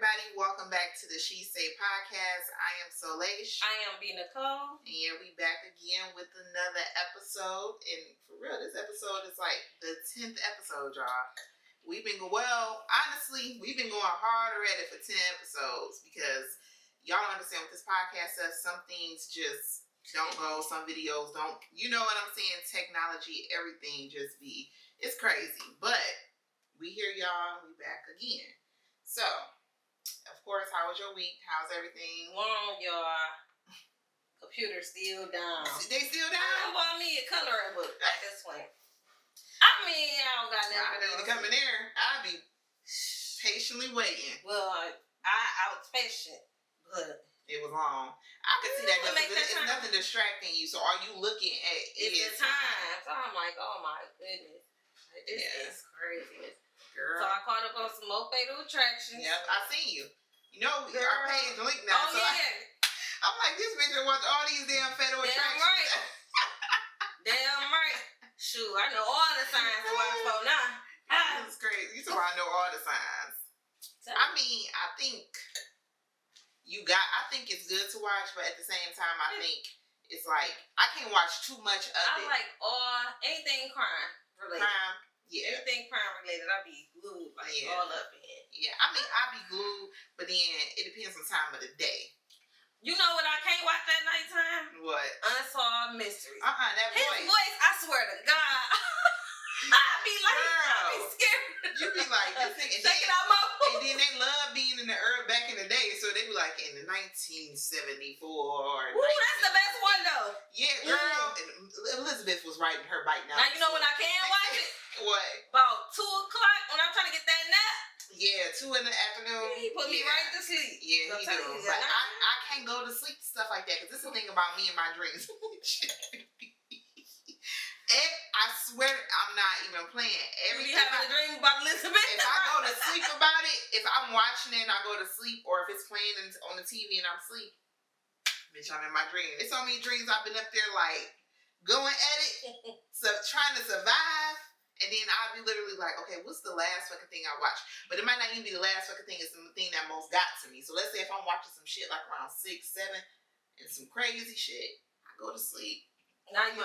everybody. Welcome back to the She Say podcast. I am Soleil. I am B. Nicole. And yeah, we back again with another episode. And for real, this episode is like the 10th episode, y'all. We've been going going hard already for 10 episodes because y'all don't understand what this podcast does. Some things just don't go. Some videos don't. You know what I'm saying? Technology, everything it's crazy. But we here, y'all. We back again. So, of course, how was your week? How's everything? Well, your computer still down. They still down? I bought me a coloring book at this point. I mean, I don't got nothing. I need to come in there. I'll be patiently waiting. Well, I was patient, but it was long. I could see that it's nothing distracting you. So, are you looking at it's the time? So I'm like, oh my goodness, this is crazy. Girl. So I caught up on some more Fatal Attractions. Yep, I seen you. You know, our page linked now. Oh, so yeah. I'm like, this bitch will watch all these damn Fatal Attractions. Right. Damn right. Shoot, I know all the signs to watch for now. That's crazy. You talking about I know all the signs. I mean, I think it's good to watch, but at the same time, I think it's like, I can't watch too much of it. I like anything crime related. Crime. Yeah. Anything crime related, I be glued all up in. Yeah, I mean, I be glued, but then it depends on time of the day. You know what I can't watch at nighttime? What? Unsolved Mysteries. That His voice, I swear to God. I be like, I be scared. You be like, this nigga. Checking out my phone. And then they love being in the back in the day, so they be like in the 1974 or ooh, that's the best one though. Yeah, girl. Elizabeth was riding her bike now. Now you know when I can watch it? What? About 2 o'clock when I'm trying to get that nap. Yeah, 2 in the afternoon. He put me right to sleep. Yeah, he do. But I can't go to sleep stuff like that because this is the thing about me and my dreams. And I swear I'm not even playing. You be having a dream about Elizabeth? If I go to sleep about it, if I'm watching it and I go to sleep, or if it's playing on the TV and I'm asleep, bitch, I'm in my dream. It's so many dreams I've been up there like going at it, trying to survive. And then I'll be literally like, okay, what's the last fucking thing I watched? But it might not even be the last fucking thing. It's the thing that most got to me. So let's say if I'm watching some shit like around 6, 7, and some crazy shit, I go to sleep. Now you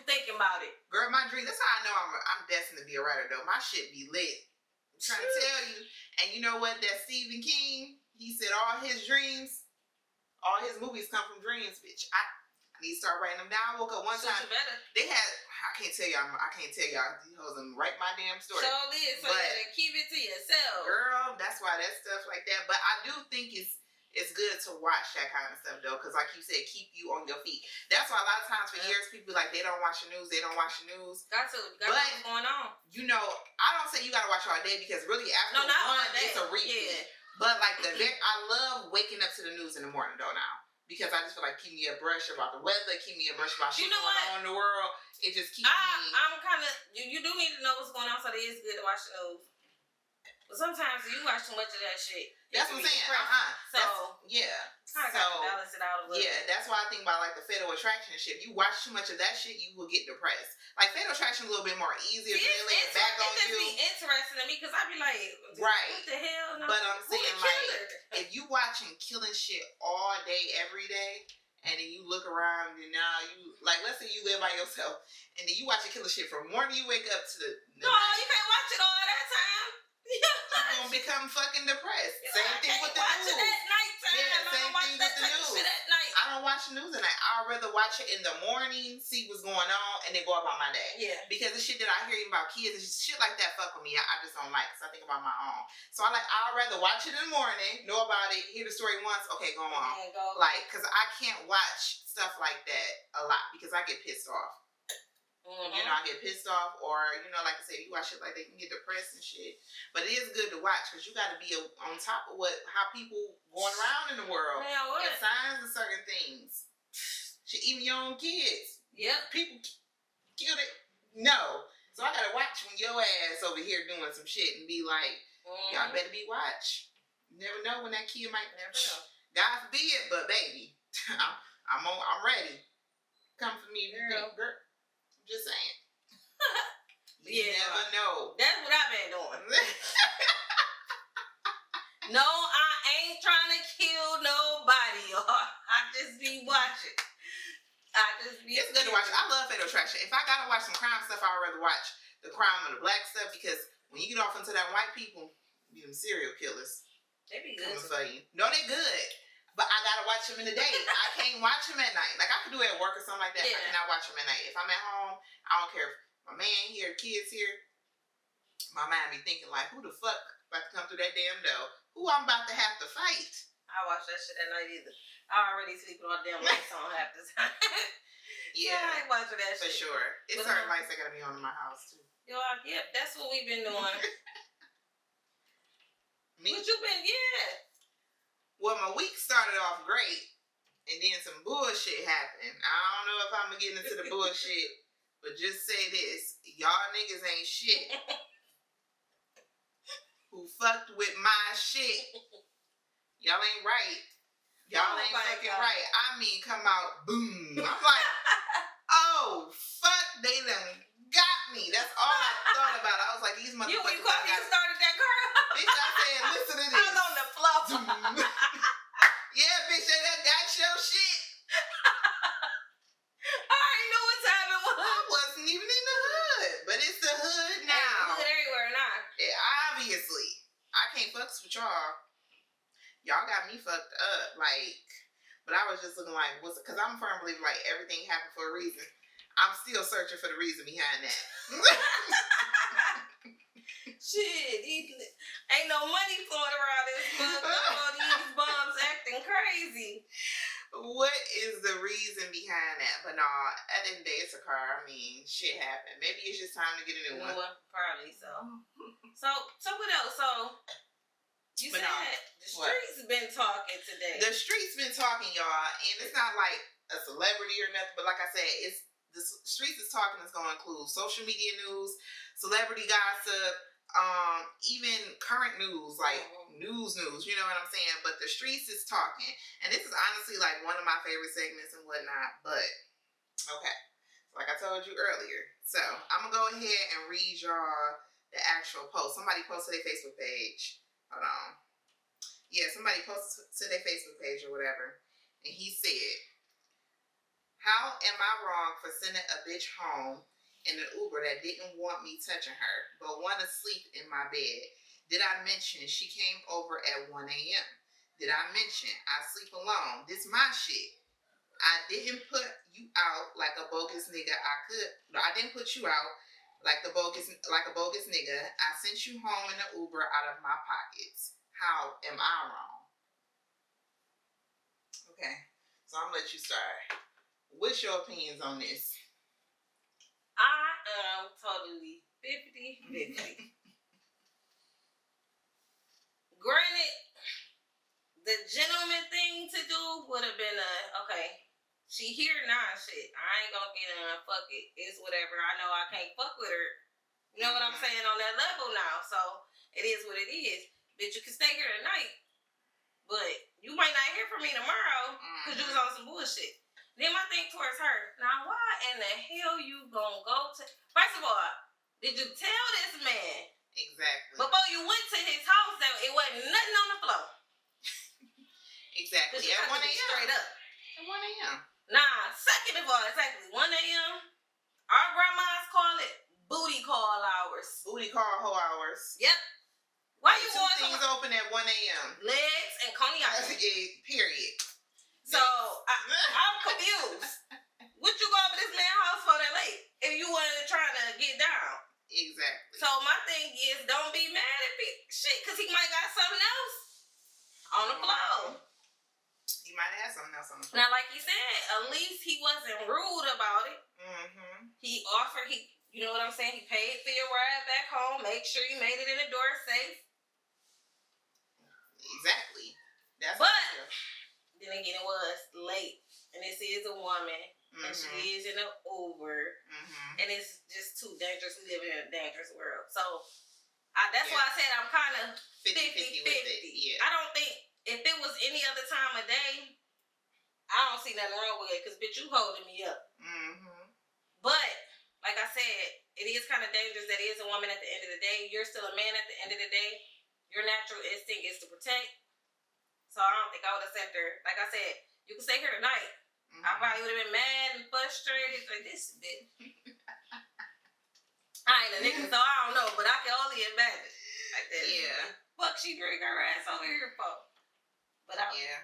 thinking about it. Girl, my dream, that's how I know I'm destined to be a writer, though. My shit be lit. I'm trying to tell you. And you know what? That Stephen King, he said all his dreams, all his movies come from dreams, bitch. I need to start writing them down. I woke up one time. They had, I can't tell y'all. These hoes write my damn story. So you gotta keep it to yourself. Girl, that's why that stuff like that. But I do think it's good to watch that kind of stuff, though, because like you said, keep you on your feet. That's why a lot of times for years, people be like, they don't watch the news, Got to what's going on. You know, I don't say you got to watch all day, because really after it's a repeat. Yeah. But like I love waking up to the news in the morning, though, now. Because I just feel like keep me abreast about the weather, keep me abreast about shit going on in the world. It just keeps me. I'm kind of, you do need to know what's going on, so it is good to watch the news. But sometimes you watch too much of that shit. That's what I'm saying. So, kind of got to balance it out a little. Yeah, that's why I think about like the Fatal Attraction shit. If you watch too much of that shit, you will get depressed. Like Fatal Attraction a little bit more easier to lay it back on you. It just be interesting to me because I be like, right. What the hell? No, but I'm saying like, if you watching killing shit all day, every day, and then you look around and now you, like, let's say you live by yourself, and then you watching killing shit from morning you wake up to the no, night. You can't watch it all that time. You're gonna become fucking depressed. Same thing with the news. Watch it at nighttime. Yeah, same thing with the news. I don't watch the news at night. I'd rather watch it in the morning, see what's going on, and then go about my day. Yeah. Because the shit that I hear about kids, and shit like that fuck with me. I just don't like, because I think about my own. So I'd rather watch it in the morning, know about it, hear the story once, okay, go on. Like, because I can't watch stuff like that a lot, because I get pissed off. Mm-hmm. You know, I get pissed off, or, you know, like I said, you watch shit like that, you can get depressed and shit. But it is good to watch, because you got to be on top of how people going around in the world. And signs of certain things. Shit, even your own kids. Yep. People killed it. No. So I got to watch when your ass over here doing some shit and be like, y'all better be watch. You never know when that kid might. Never know. God forbid, but baby, I'm ready. Come for me, girl. Just saying. You never know. That's what I've been doing. No, I It's good to watch. I love Fatal Attraction. If I gotta watch some crime stuff, I'd rather watch the crime or the black stuff because when you get off into that white people, be them serial killers. They be good for you. No, they good. But I gotta watch them in the day. I can't watch them at night. Like I could do it at work or something like that. Yeah. I cannot watch them at night. If I'm at home, I don't care if my man here, kids here. My mind be thinking like, who the fuck about to come through that damn door? Who I'm about to have to fight? I watch that shit at night either. I already sleeping on damn lights on half the time. Yeah, I ain't watching that for shit. For sure. It's certain lights that gotta be on in my house too. Yo, yeah, that's what we've been doing. Me? What you been, Well, my week started off great, and then some bullshit happened. I don't know if I'm gonna get into the bullshit, but just say this. Y'all niggas ain't shit. Who fucked with my shit. Y'all ain't right. Y'all ain't fucking right. I mean, come out, boom. I'm like, oh, fuck, they done got me. That's all I thought about. I was like, these motherfuckers. You started that car? Bitch, I said, listen to this. I was on the floor. Yeah, bitch, that got your shit. I already knew what time it was. I wasn't even in the hood, but it's the hood now. Hood everywhere now. Yeah, obviously. I can't fuck with y'all. Y'all got me fucked up, like, but I was just looking like, because I'm a firm believer, like, everything happened for a reason. I'm still searching for the reason behind that. Shit, ain't no money flowing around this motherfucker. These bums acting crazy. What is the reason behind that? But no, at the end of the day, it's a car. I mean, shit happened. Maybe it's just time to get a new one. Probably so. So what else? So, you said the streets been talking today. The streets been talking, y'all, and it's not like a celebrity or nothing, but like I said, it's the streets is talking is going to include social media news, celebrity gossip, even current news, like news, you know what I'm saying? But the streets is talking, and this is honestly like one of my favorite segments and whatnot, but okay. Like I told you earlier. So, I'm going to go ahead and read y'all the actual post. Somebody posted their Facebook page. Hold on. Yeah, somebody posted to their Facebook page or whatever. And he said, how am I wrong for sending a bitch home in an Uber that didn't want me touching her, but wanted to sleep in my bed? Did I mention she came over at 1 a.m.? Did I mention I sleep alone? This my shit. I didn't put you out like a bogus nigga. I didn't put you out like a bogus nigga. I sent you home in an Uber out of my pockets. How am I wrong? Okay, so I'm gonna let you start. What's your opinions on this? I am totally 50-50. Granted, the gentleman thing to do would have been she here now, shit. I ain't gonna get in and fuck it. It's whatever. I know I can't fuck with her. You know what I'm saying? On that level now. So, it is what it is. Bitch, you can stay here tonight. But you might not hear from me tomorrow because you was on some bullshit. Then my thing towards her, now why in the hell you gonna go to... First of all, did you tell this man? Exactly. Before you went to his house that it wasn't nothing on the floor? Exactly. At 1 a.m. Straight up. At 1 a.m. Nah, second of all, exactly. 1 a.m. Our grandmas call it booty call hours. Booty call hoe hours. Yep. Why you going to... things open at 1 a.m. Legs and cognac. Period. So, I'm confused. What you go over this man's house for that late? If you wasn't trying to get down. Exactly. So, my thing is, don't be mad at me. Shit, because he might got something else on the floor. He might have something else on the floor. Now, like you said, at least he wasn't rude about it. He offered, you know what I'm saying? He paid for your ride back home. Make sure you made it in the door safe. Exactly. But then again, it was late, and this is a woman, and she is in an Uber, and it's just too dangerous. We live in a dangerous world, so that's why I said I'm kind of 50-50 with it. Yeah. I don't think if it was any other time of day, I don't see nothing wrong with it because bitch, you holding me up. But like I said, it is kind of dangerous that is a woman at the end of the day. You're still a man at the end of the day. Your natural instinct is to protect. So I don't think I would have sent her. Like I said, you can stay here tonight. I probably would have been mad and frustrated. Like, this bitch. I ain't a nigga, so I don't know, but I can only imagine. Like that. Yeah. Fuck, she drink her ass over here for. But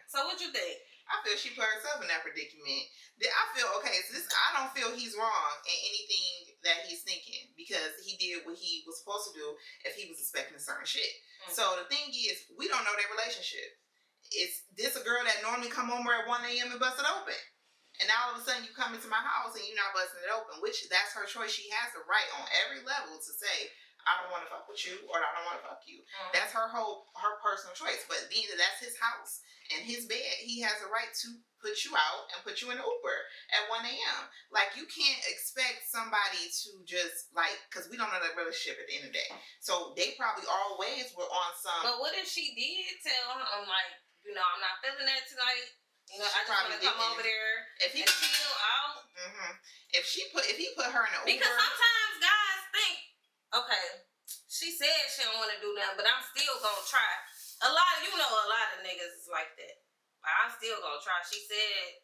So what you think? I feel she put herself in that predicament. I feel okay. So I don't feel he's wrong in anything that he's thinking because he did what he was supposed to do if he was expecting a certain shit. Mm-hmm. So the thing is, we don't know their relationship. Is this a girl that normally come home at 1 a.m. and bust it open? And now all of a sudden you come into my house and you're not busting it open, which that's her choice. She has the right on every level to say, I don't want to fuck with you or I don't want to fuck you. Mm-hmm. That's her personal choice. But being that that's his house and his bed, he has a right to put you out and put you in an Uber at 1 a.m. Like, you can't expect somebody to just, like, because we don't know their relationship at the end of the day. So they probably always were on some. But what if she did tell him, like, you know, I'm not feeling that tonight. You know, I just want to come over there and chill out. Mm-hmm. If he put her in an Uber. Because sometimes guys think, okay, she said she don't want to do nothing, but I'm still gonna try. A lot of niggas is like that. I'm still gonna try. She said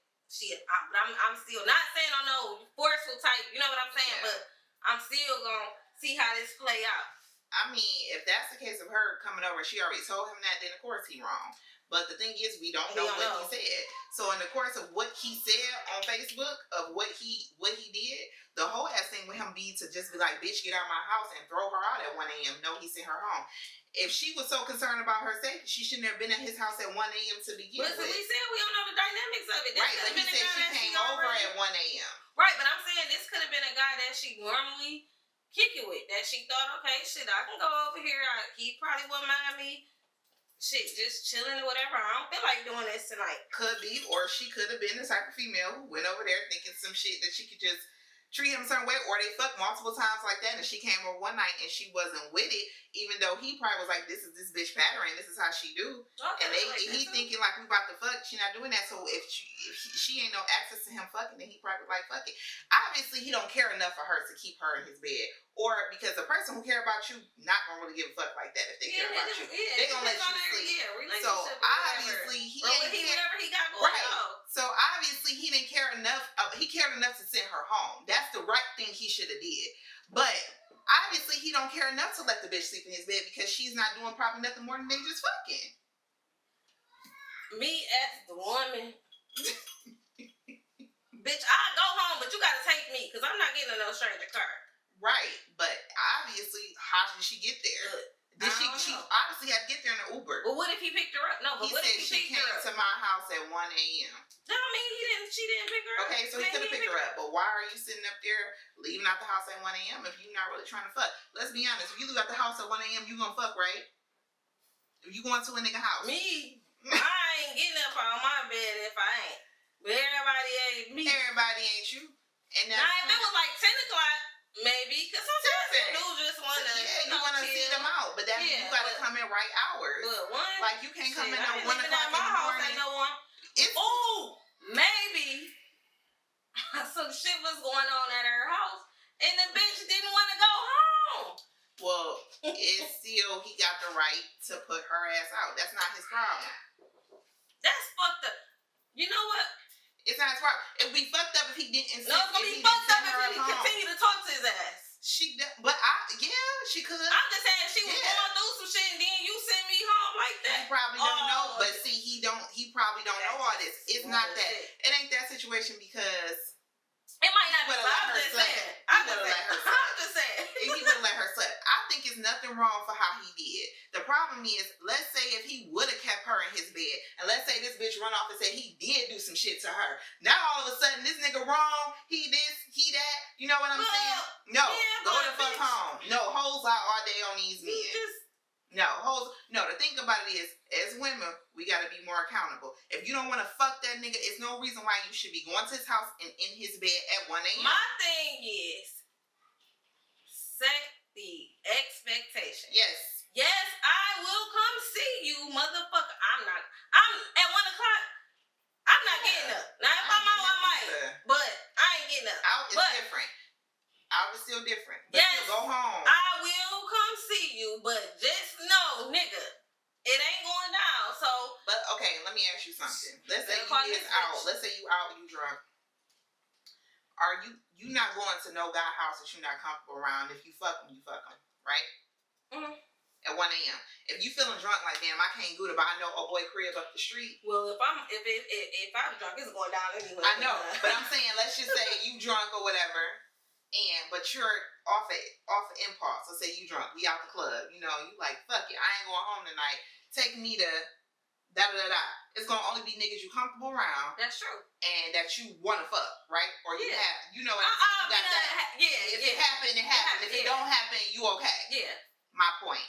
I'm still not saying I'm no forceful type. You know what I'm saying? Yeah. But I'm still gonna see how this play out. I mean, if that's the case of her coming over, she already told him that, then of course he wrong. But the thing is, we don't know what he said. So in the course of what he said on Facebook, of what he did, the whole ass thing with him be to just be like, bitch, get out of my house and throw her out at 1 a.m. No, he sent her home. If she was so concerned about her safety, she shouldn't have been at his house at 1 a.m. to begin with. But we said we don't know the dynamics of it. Right, but he said she came over at 1 a.m. Right, but I'm saying this could have been a guy that she normally kick it with, that she thought, okay, shit, I can go over here. He probably wouldn't mind me. Shit, just chilling or whatever. I don't feel like doing this tonight. Could be, or she could have been the type of female who went over there thinking some shit that she could just treat him a certain way, or they fucked multiple times like that, and she came over one night and she wasn't with it, even though he probably was like, this is this bitch pattern, this is how she do. Okay, and he thinking like, we about to fuck, she not doing that. So if she ain't no access to him fucking, then he probably like, fuck it. Obviously, he don't care enough for her to keep her in his bed. Or because the person who care about you not gonna really give a fuck like that if they care about you. They gonna let you sleep. So obviously he whatever he got going on. So obviously he didn't care enough. He cared enough to send her home. That's the right thing he should have did. But obviously he don't care enough to let the bitch sleep in his bed because she's not doing probably nothing more than they just fucking. Me as the woman, bitch, I go home, but you gotta take me because I'm not getting in no stranger car. Right, but obviously, how did she get there? She obviously had to get there in an Uber. Well, what if he picked her up? No, but what if she came to my house at 1 a.m.? No, I mean, she didn't pick her up. Okay, so he could have picked her up, but why are you sitting up there leaving out the house at 1 a.m. if you're not really trying to fuck? Let's be honest, if you leave out the house at 1 a.m., you gonna fuck, right? If you going to a nigga house. Me? I ain't getting up on my bed if I ain't. But everybody ain't me. Everybody ain't you. And now, if it was like 10 o'clock, maybe, because sometimes you just want to, you want to see them out, but that means you got to come in right hours. But one, like you can't come in at 1 o'clock in the morning. No one. Maybe some shit was going on at her house, and the bitch didn't want to go home. Well, it's still he got the right to put her ass out. That's not his problem. That's fucked up. You know what? It's not his problem. It would be fucked up if he didn't. No, it's gonna be fucked up if he continue to talk to his ass. She could. I'm just saying she was going through some shit, and then you send me home like that. He probably don't know, but see, he probably don't know all this. It's not that. It ain't that situation because it might not be. I'm just saying. I'm just saying. If he would have let her slip, I think it's nothing wrong for how he did. The problem is, let's say if he would have kept her in his bed, and let's say this bitch run off and said he did do some shit to her. Now all of a sudden this nigga wrong, he this, he that. You know what I'm saying? No, go the fuck home. No, hoes out all day on these men. No, the thing about it is, as women, we gotta be more accountable. If you don't want to fuck that nigga, it's no reason why you should be going to his house and in his bed at 1 a.m. My thing is, set the expectation. Yes. Yes, I will come see you, motherfucker. I'm at 1 o'clock. I'm not getting up. Now if I'm out, I might, but I ain't getting up. Out is different. Out is still different. But yes, go home. I will come see you, but just know, nigga, it ain't going down. So, but okay, let me ask you something. Let's say you is out. Let's say you out, you drunk. going to no guy house that you're not comfortable around. If you fuck them, right? Mm-hmm. At 1 a.m. If you feeling drunk, like damn, I can't go to, but I know old boy crib up the street. Well, if I'm drunk, it's going down anyway. I know, but I'm saying, let's just say you drunk or whatever, but you're off of impulse. Let's say you drunk, we out the club, you like fuck it, I ain't going home tonight. Take me to da da da da. It's gonna only be niggas you comfortable around. That's true. And that you wanna fuck, right? Or you have, what I'm saying? You got that. If it happened, it happened. If it don't happen, you okay. Yeah. My point.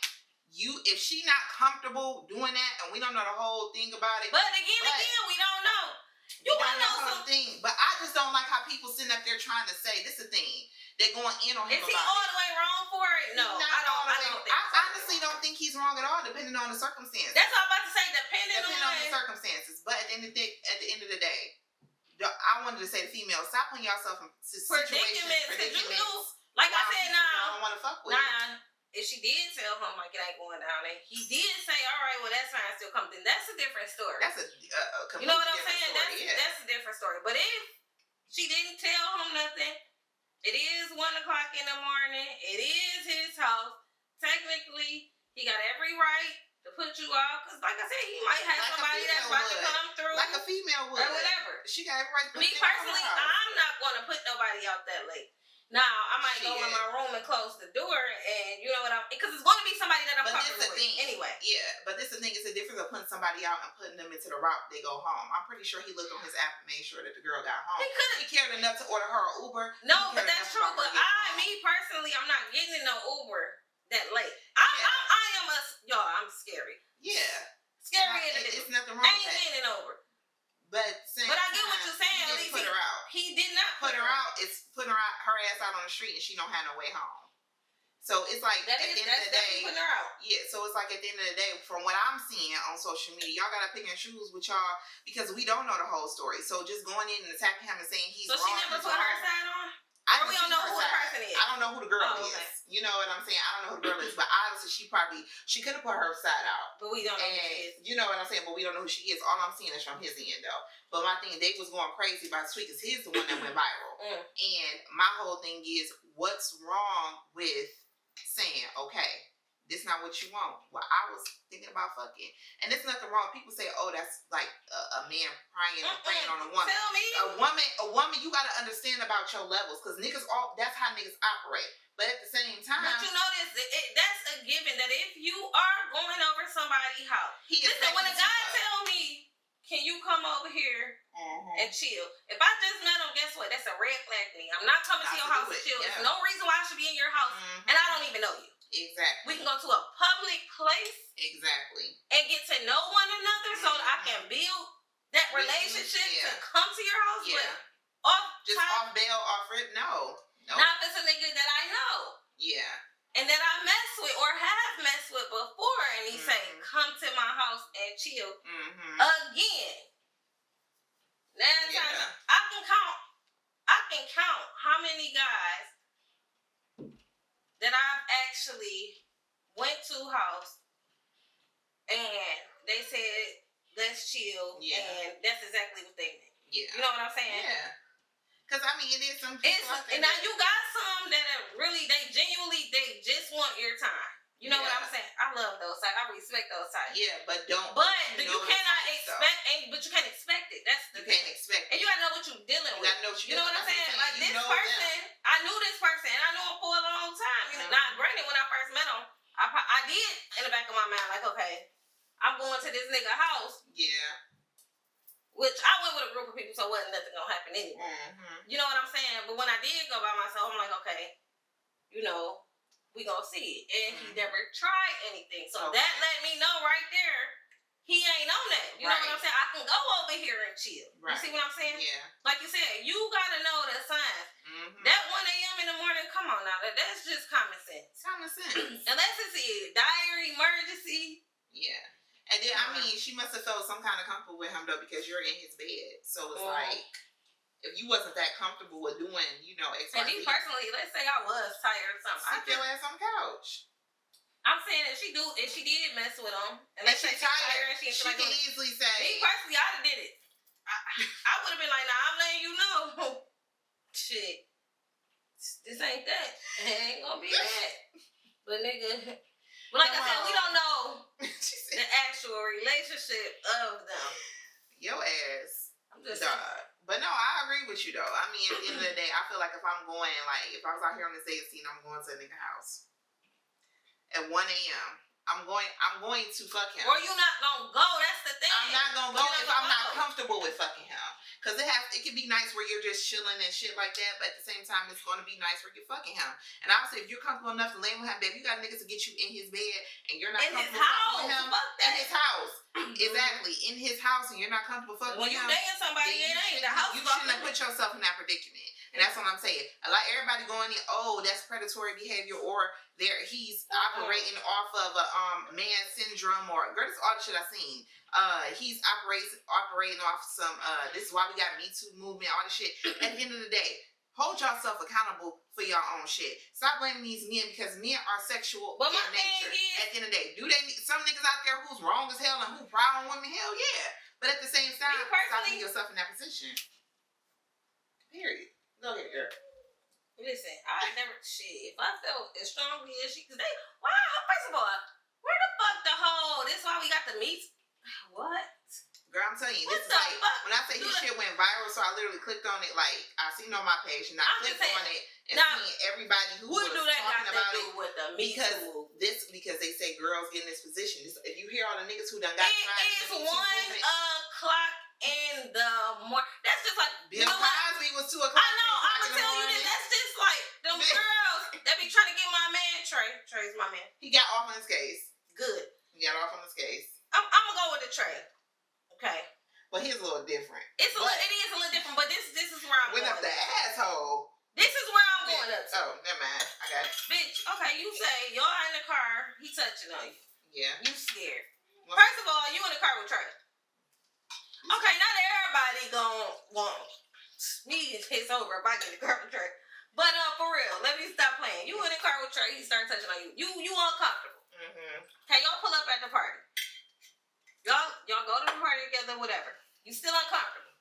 If she not comfortable doing that, and we don't know the whole thing about it. But again, we don't know. You want to know something. But I just don't like how people sitting up there trying to say this is a thing. They're going in on him. Is he all the way wrong for it? No, I don't think I honestly don't think he's wrong at all, depending on the circumstances. That's what I'm about to say. Depending on the circumstances. But at the end of the day, I wanted to say to females, stop putting yourself in predicaments. Like I said, I don't want to fuck with. If she did tell him like it ain't going down, and he did say, "All right, well that's fine, still come," then that's a different story. That's a you know what I'm saying? That's a different story. But if she didn't tell him nothing, it is 1:00 in the morning. It is his house. Technically, he got every right to put you out because, like I said, he might have somebody that's about to come through, like a female would, or whatever. She got every right to put me personally, I'm not going to put nobody out that late. Now, I might go in my room and close the door, and you know what because it's going to be somebody that I'm comfortable with anyway. Yeah, but this is the thing. It's a difference of putting somebody out and putting them into the route they go home. I'm pretty sure he looked on his app and made sure that the girl got home. He cared enough to order her an Uber. No, but that's true. But me personally, I'm not getting in no Uber that late. I'm scary. Yeah. Scary individual. It's nothing wrong with that. I ain't getting over. But I get what you're saying. At least put her out. He did not put her out. It's putting her ass out on the street and she don't have no way home. So it's like at the end of the day, putting her out. Yeah. So it's like at the end of the day, from what I'm seeing on social media, y'all gotta pick and choose with y'all because we don't know the whole story. So just going in and attacking him and saying he's wrong. So she never put her side on. We don't know who the person is. I don't know who the girl is. Okay. You know what I'm saying? I don't know who the girl is. But obviously she could have put her side out. But we don't know who she is. You know what I'm saying? But we don't know who she is. All I'm seeing is from his end though. But my thing, they was going crazy about Sweet because he's the one that went viral. And my whole thing is, what's wrong with saying, okay, this not what you want? Well, I was thinking about fucking. And there's nothing wrong. People say, oh, that's like a man praying on a woman. Tell me. A woman, you got to understand about your levels because that's how niggas operate. But at the same time. But you know this, that's a given that if you are going over somebody's house. Listen, when a guy tell me, can you come over here and chill? If I just met him, guess what? That's a red flag to me. I'm not coming to your house to chill. Yeah. There's no reason why I should be in your house and I don't even know you. Exactly. We can go to a public place. Exactly. And get to know one another so that I can build that relationship to come to your house. Yeah. But off bail, off rip, no. Not if it's a nigga that I know. Yeah. And that I mess with or have messed with before. And he say, come to my house and chill. Again. I can count how many guys that I've actually went to house and they said, let's chill. Yeah. And that's exactly what they meant. Yeah. You know what I'm saying? Yeah. Because, I mean, it is some people. And now you got some that are really, they just want your time. You know what I'm saying? I love those types. I respect those types. Yeah, but don't. But you cannot expect, but you can't expect it. That's the thing. Can't expect it. And you gotta know what you're dealing with. You gotta know what you're dealing with. You know what I'm saying? Like this person, I knew this person, and I knew him for a long time. You know, not granted, when I first met him, I did in the back of my mind, like, okay, I'm going to this nigga house. Yeah. Which I went with a group of people, so wasn't nothing gonna happen anyway. You know what I'm saying? But when I did go by myself, I'm like, okay, you know, we gonna see it. And he never tried anything. So that let me know right there, he ain't on that. You know what I'm saying? I can go over here and chill. You see what I'm saying? Yeah. Like you said, you gotta know the signs. That 1 a.m. in the morning, come on now. That's just common sense. Common sense. Unless it's a dire emergency. Yeah. And then, I mean, she must have felt some kind of comfortable with him, though, because you're in his bed. So it's like, if you wasn't that comfortable with doing, you know, X, and me personally, let's say I was tired or something. Sit your ass on the couch. I'm saying if she did mess with him, and let's say she's tired and she can easily say. Me personally, I'd have did it. I would have been like, nah, I'm letting you know. Shit. this ain't that. It ain't gonna be that. But nigga, but like I said, we don't know the actual relationship of them. Your ass. I'm just But no, I agree with you though. I mean, at the end of the day, I feel like if I'm going, like, if I was out here on this dating scene, I'm going to a nigga house at 1 a.m. I'm going to fuck him. Or you not gonna go. That's the thing. I'm not gonna go if I'm not comfortable with fucking him. Cause it can be nice where you're just chilling and shit like that, but at the same time, it's gonna be nice where you're fucking him. And I would say if you're comfortable enough to lay with him, babe, you got niggas to get you in his bed, and you're not comfortable fucking with him in his house. Exactly, in his house, and you're not comfortable fucking with him. When you dating somebody, it ain't the house. You shouldn't have put yourself in that predicament. And that's what I'm saying. A lot everybody going in, oh, that's predatory behavior, or he's operating off of a man syndrome, or girl, this is all the shit I've seen. He's operating off some this is why we got Me Too movement, all this shit. At the end of the day, hold yourself accountable for your own shit. Stop blaming these men, because men are sexual in nature. At the end of the day, do they need some niggas out there who's wrong as hell and who proud on women? Hell yeah. But at the same time, stop putting yourself in that position. Period. Go ahead, girl. Listen, I never shit. If I felt as strongly as she, cause first of all, where the fuck the whole? This why we got the meat. What? Girl, I'm telling you, this is like when I say his shit went viral, so I literally clicked on it. Like I seen on my page, and I clicked on it and seen everybody who was talking about it with the because they say girls get in this position. If you hear all the niggas who done got tried, it's 1 o'clock in the morning. That's just like Bill Cosby was 2 o'clock. I know. I'm gonna tell you this. That's just like them girls that be trying to get my man Trey. Trey's my man. He got off on his case. Good. He got off on his case. I'm gonna go with the Trey. Okay. Well, he's a little different. It is a little different, but this is where I'm going. Went up the asshole. This is where I'm going up to. Oh, never mind. I got it. Bitch, okay, you say y'all in the car, he touching on you. Yeah. You scared. Well, first of all, you in the car with Trey. Okay, not everybody gonna want me to piss over if I get in the car with Trey. But for real, let me stop playing. You in the car with Trey, he start touching on you. You uncomfortable. Mm-hmm. Okay, y'all pull up at the party. Y'all go to the party together, whatever. You still uncomfortable.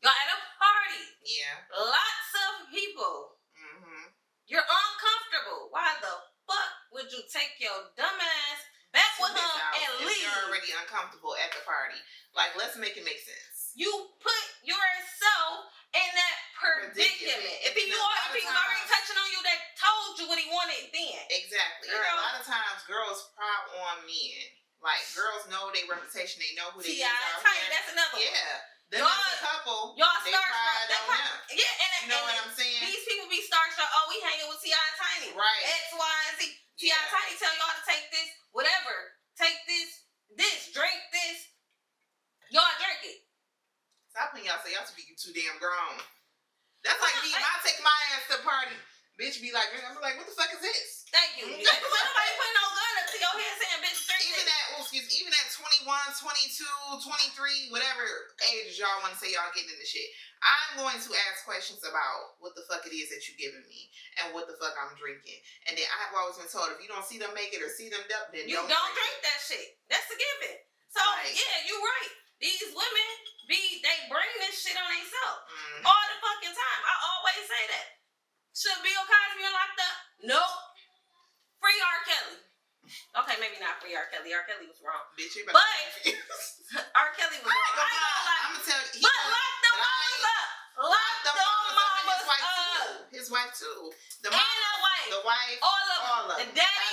Y'all at a party. Yeah. Lots of people. Mm-hmm. You're uncomfortable. Why the fuck would you take your dumb ass back with him and leave? You're already uncomfortable at the party. Like, let's make it make sense. You put yourself in that predicament. If he's already touching on you, that told you what he wanted then. Exactly. And a lot of times, girls proud on men. Like, girls know their reputation. They know who they are. That's another one. Yeah. Them as a couple, y'all they pride on them. Yeah, and you know what I'm saying? These people be starstruck. Oh, we hanging with T.I. and Tiny. Right. X, Y, and Z. T.I. and Tiny tell y'all to take this, whatever. Take this, drink this. Y'all drink it. Stop putting y'all say y'all should be too damn grown. That's like me. When I take my ass to the party, bitch be like, I'm like, what the fuck is this? Thank you. Nobody putting no gun up to your head saying, bitch, drink it. Even at 21, 22, 23, whatever age y'all want to say y'all getting into shit, I'm going to ask questions about what the fuck it is that you're giving me and what the fuck I'm drinking. And then I have always been told, if you don't see them make it or see them dump, then you don't drink that shit. That's a given. So, yeah, you're right. These women, they bring this shit on themselves all the fucking time. I always say that. Should Bill Cosby been locked up? Nope. Free R. Kelly. Okay, maybe not free R. Kelly. R. Kelly was wrong. Bitch, but R. Kelly was wrong. I'm gonna tell you. But lock them mamas up. Lock them mamas up. His wife too. The wife. The wife. All of them. The daddy.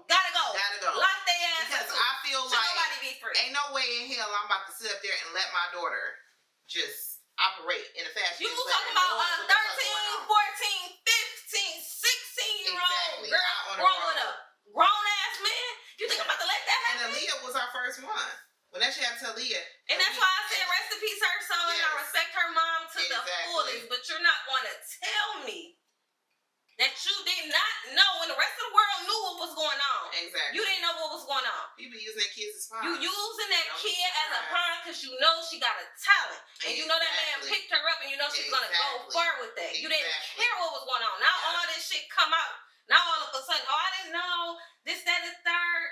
Gotta go. Lock their ass up. Because I feel like nobody be free. Ain't no way in hell I'm about to sit up there and let my daughter just operate in a fashion. You talking about 13, 14, 15, 16-year-old girl wrong with a grown-ass man? You think I'm about to let that happen? And Aaliyah was our first one. When that shit happened to Aaliyah. And that's why I said rest in peace her soul, and I respect her mom to the fullest. But you're not going to tell me that you did not know when the rest of the world knew what was going on. Exactly. You didn't know what was going on. People using their kids as pawns. You using that kid as a pawn because you know she got a talent. And you know that man picked her up and you know she's going to go far with that. You didn't care what was going on. Now all this shit come out. Now all of a sudden, I didn't know this, that, and the third.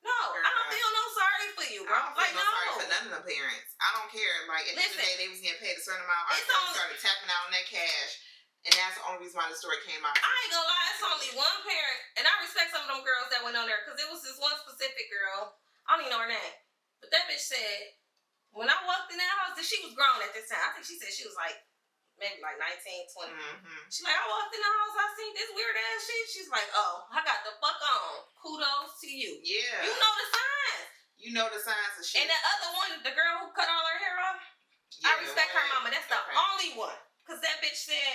No, I don't feel no sorry for you, bro. I don't feel no sorry for none of the parents. I don't care. Like, at the end of the day, they was getting paid a certain amount. I started tapping out on that cash. And that's the only reason why the story came out. I ain't gonna lie, it's only one parent, and I respect some of them girls that went on there, because it was this one specific girl, I don't even know her name, but that bitch said, when I walked in that house, she was grown at this time. I think she said she was like, maybe like 19, 20. She's like, I walked in the house, I seen this weird ass shit. She's like, oh, I got the fuck on. Kudos to you. Yeah. You know the signs. You know the signs of shit. And that other one, the girl who cut all her hair off, I respect her mama. That's the only one. Because that bitch said,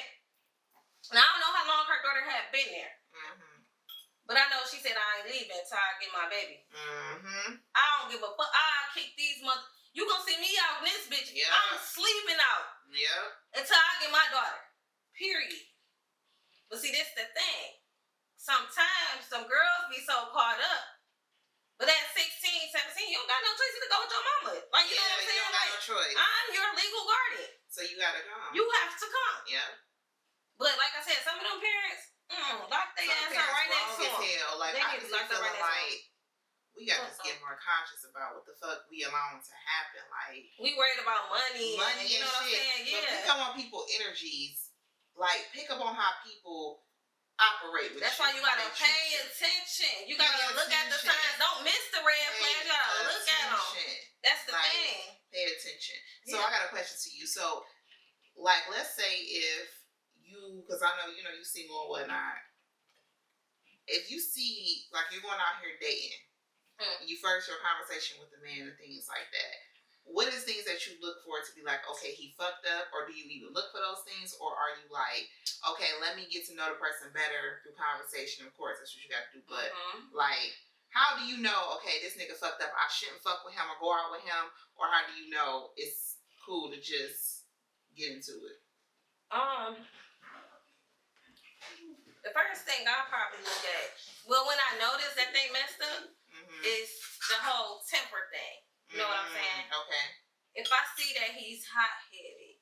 and I don't know how long her daughter had been there. But I know she said, I ain't leaving until I get my baby. I don't give a fuck. I'll kick these You gonna see me out in this bitch. Yeah. I'm sleeping out. Yeah. Until I get my daughter. Period. But see, this the thing. Sometimes some girls be so caught up. But at 16, 17, you don't got no choice to go with your mama. Like, you know what I'm saying? You don't got no choice. I'm your legal guardian. So you gotta come. You have to come. Yeah. But like I said, some of them parents, lock their ass up right next to them. Like, I just be feeling like we gotta just get more conscious about what the fuck we allowing to happen. Like, we worried about money and you know shit. What I'm saying? Yeah. But pick up on people's energies. Like, pick up on how people operate with That's why you gotta pay attention. You gotta look at the signs. Don't miss the red flags. You gotta look at them. That's the thing. Pay attention. So I got a question to you. So, like, let's say if you, because I know, you know, you single and whatnot. If you see, like, you're going out here dating, you first your conversation with the man and things like that. What is things that you look for to be like, okay, he fucked up, or do you even look for those things, or are you like, okay, let me get to know the person better through conversation? Of course, that's what you got to do, but like, how do you know, okay, this nigga fucked up, I shouldn't fuck with him or go out with him, or how do you know it's cool to just get into it? The first thing I'll probably look at, well, when I notice that they messed up, is the whole temper thing. You know what I'm saying? Okay. If I see that he's hot-headed,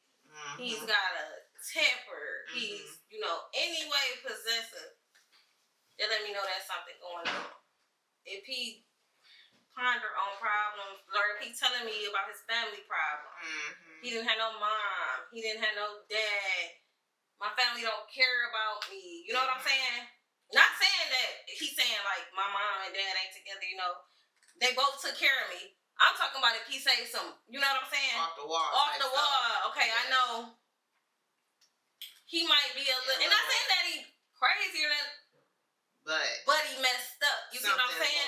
he's got a temper, he's, you know, anyway possessive, it let me know there's something going on. If he ponder on problems, or if he's telling me about his family problems, he didn't have no mom, he didn't have no dad, my family don't care about me, you know what I'm saying? Not saying that he's saying like my mom and dad ain't together, you know, they both took care of me. I'm talking about if he say some, you know what I'm saying? Off the wall. Off the wall. Okay, yeah. I know he might be a little, and not saying that he crazy or that, but he messed up. You see what I'm saying?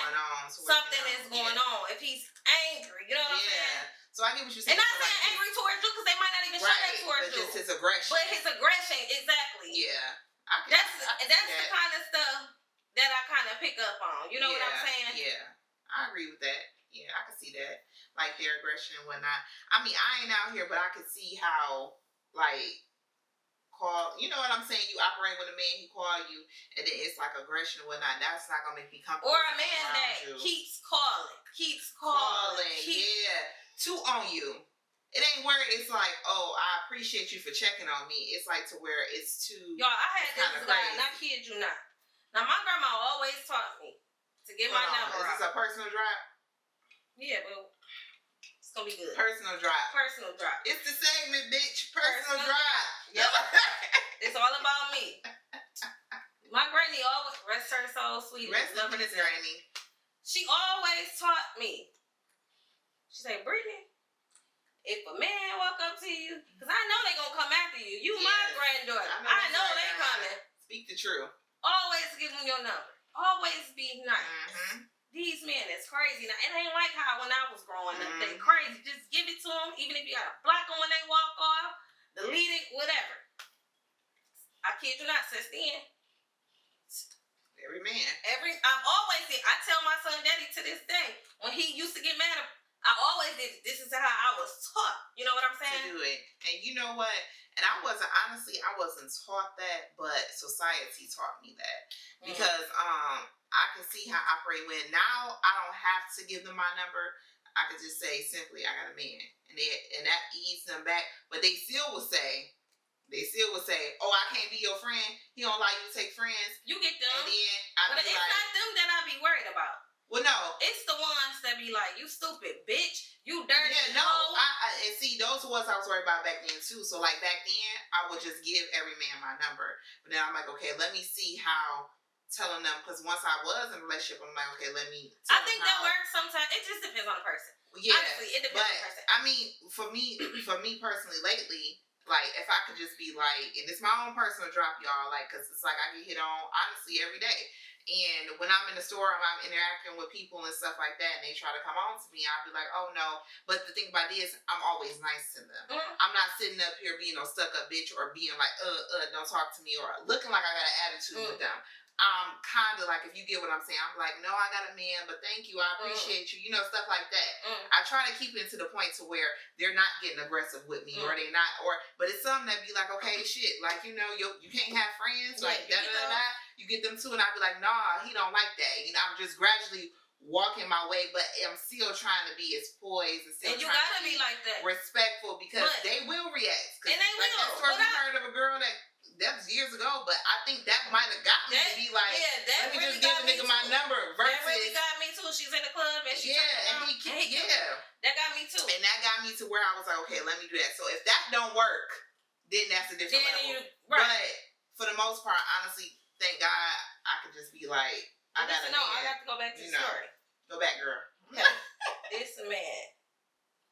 Something is going on. If he's angry, you know what I'm saying? So I get what you're saying. And not saying angry towards you, because they might not even show that towards you. But just his aggression. But his aggression, exactly. Yeah. That's the kind of stuff that I kind of pick up on. You know what I'm saying? Yeah. I agree with that. Yeah, I can see that. Like their aggression and whatnot. I mean, I ain't out here, but I can see how, like, you know what I'm saying? You operate with a man, he call you, and then it's like aggression and whatnot. That's not gonna make me comfortable. Or a man that keeps calling. Yeah. Two on you. It ain't where it's like, oh, I appreciate you for checking on me. It's like to where it's too. Y'all, I had this guy, and I kid you not. Now, my grandma always taught me to get my number out. Is this a personal drive? Yeah, but it's gonna be good. Personal drive. It's the segment, bitch. Personal drive. Yep. It's all about me. My granny always, rest her soul, sweet. Rest up in this granny. She always taught me. She said, Brittany, if a man walk up to you, because I know they gonna come after you. You my granddaughter. I know they coming. Speak the truth. Always give them your number. Always be nice. These men is crazy. Now, it ain't like how when I was growing up, they crazy. Just give it to them, even if you got to block them when they walk off, delete it, whatever. I kid you not, since then. Every man. I've always did. I tell my son daddy to this day, when he used to get mad, I always did. This is how I was taught. You know what I'm saying? To do it. And you know what? And I wasn't taught that, but society taught me that. Because I can see how I operate when now I don't have to give them my number. I can just say simply, I got a man. And that eases them back. But they still will say, oh, I can't be your friend. He don't like you to take friends. You get them. And then but it's not them that I be worried about. Well, no. It's the ones that be like, you stupid bitch. You dirty. Yeah, no. And see, see, those was I was worried about back then too. So like back then, I would just give every man my number. But then I'm like, okay, let me see how telling them, because once I was in a relationship, I'm like, okay, let me. I think that works sometimes. It just depends on the person. Yeah, honestly, it depends on the person. I mean, for me personally, lately, like if I could just be like, and it's my own personal drop, y'all, like, because it's like I get hit on honestly every day. And when I'm in the store and I'm interacting with people and stuff like that, and they try to come on to me, I'll be like, oh no. But the thing about it is, I'm always nice to them. Mm-hmm. I'm not sitting up here being no stuck up bitch or being like, don't talk to me, or looking like I got an attitude with them. I'm kind of like, if you get what I'm saying, I'm like, no, I got a man, but thank you, I appreciate you, stuff like that. I try to keep it to the point to where they're not getting aggressive with me, or they're not, but it's something that be like, okay, shit, like, you can't have friends, like, you get them too, and I be like, nah, he don't like that. I'm just gradually walking my way, but I'm still trying to be as poised and still and you gotta be like that, respectful, because they will react. And they will. That story we heard of a girl that was years ago, but I think that might have got me to be like, let me just give a nigga my number. Versus, that really got me too. She's in the club and she that got me too. And that got me to where I was like, okay, let me do that. So if that don't work, then that's a different level. But for the most part, honestly, thank God I could just be like, I got to go back to the story. Go back, girl. Okay. This man,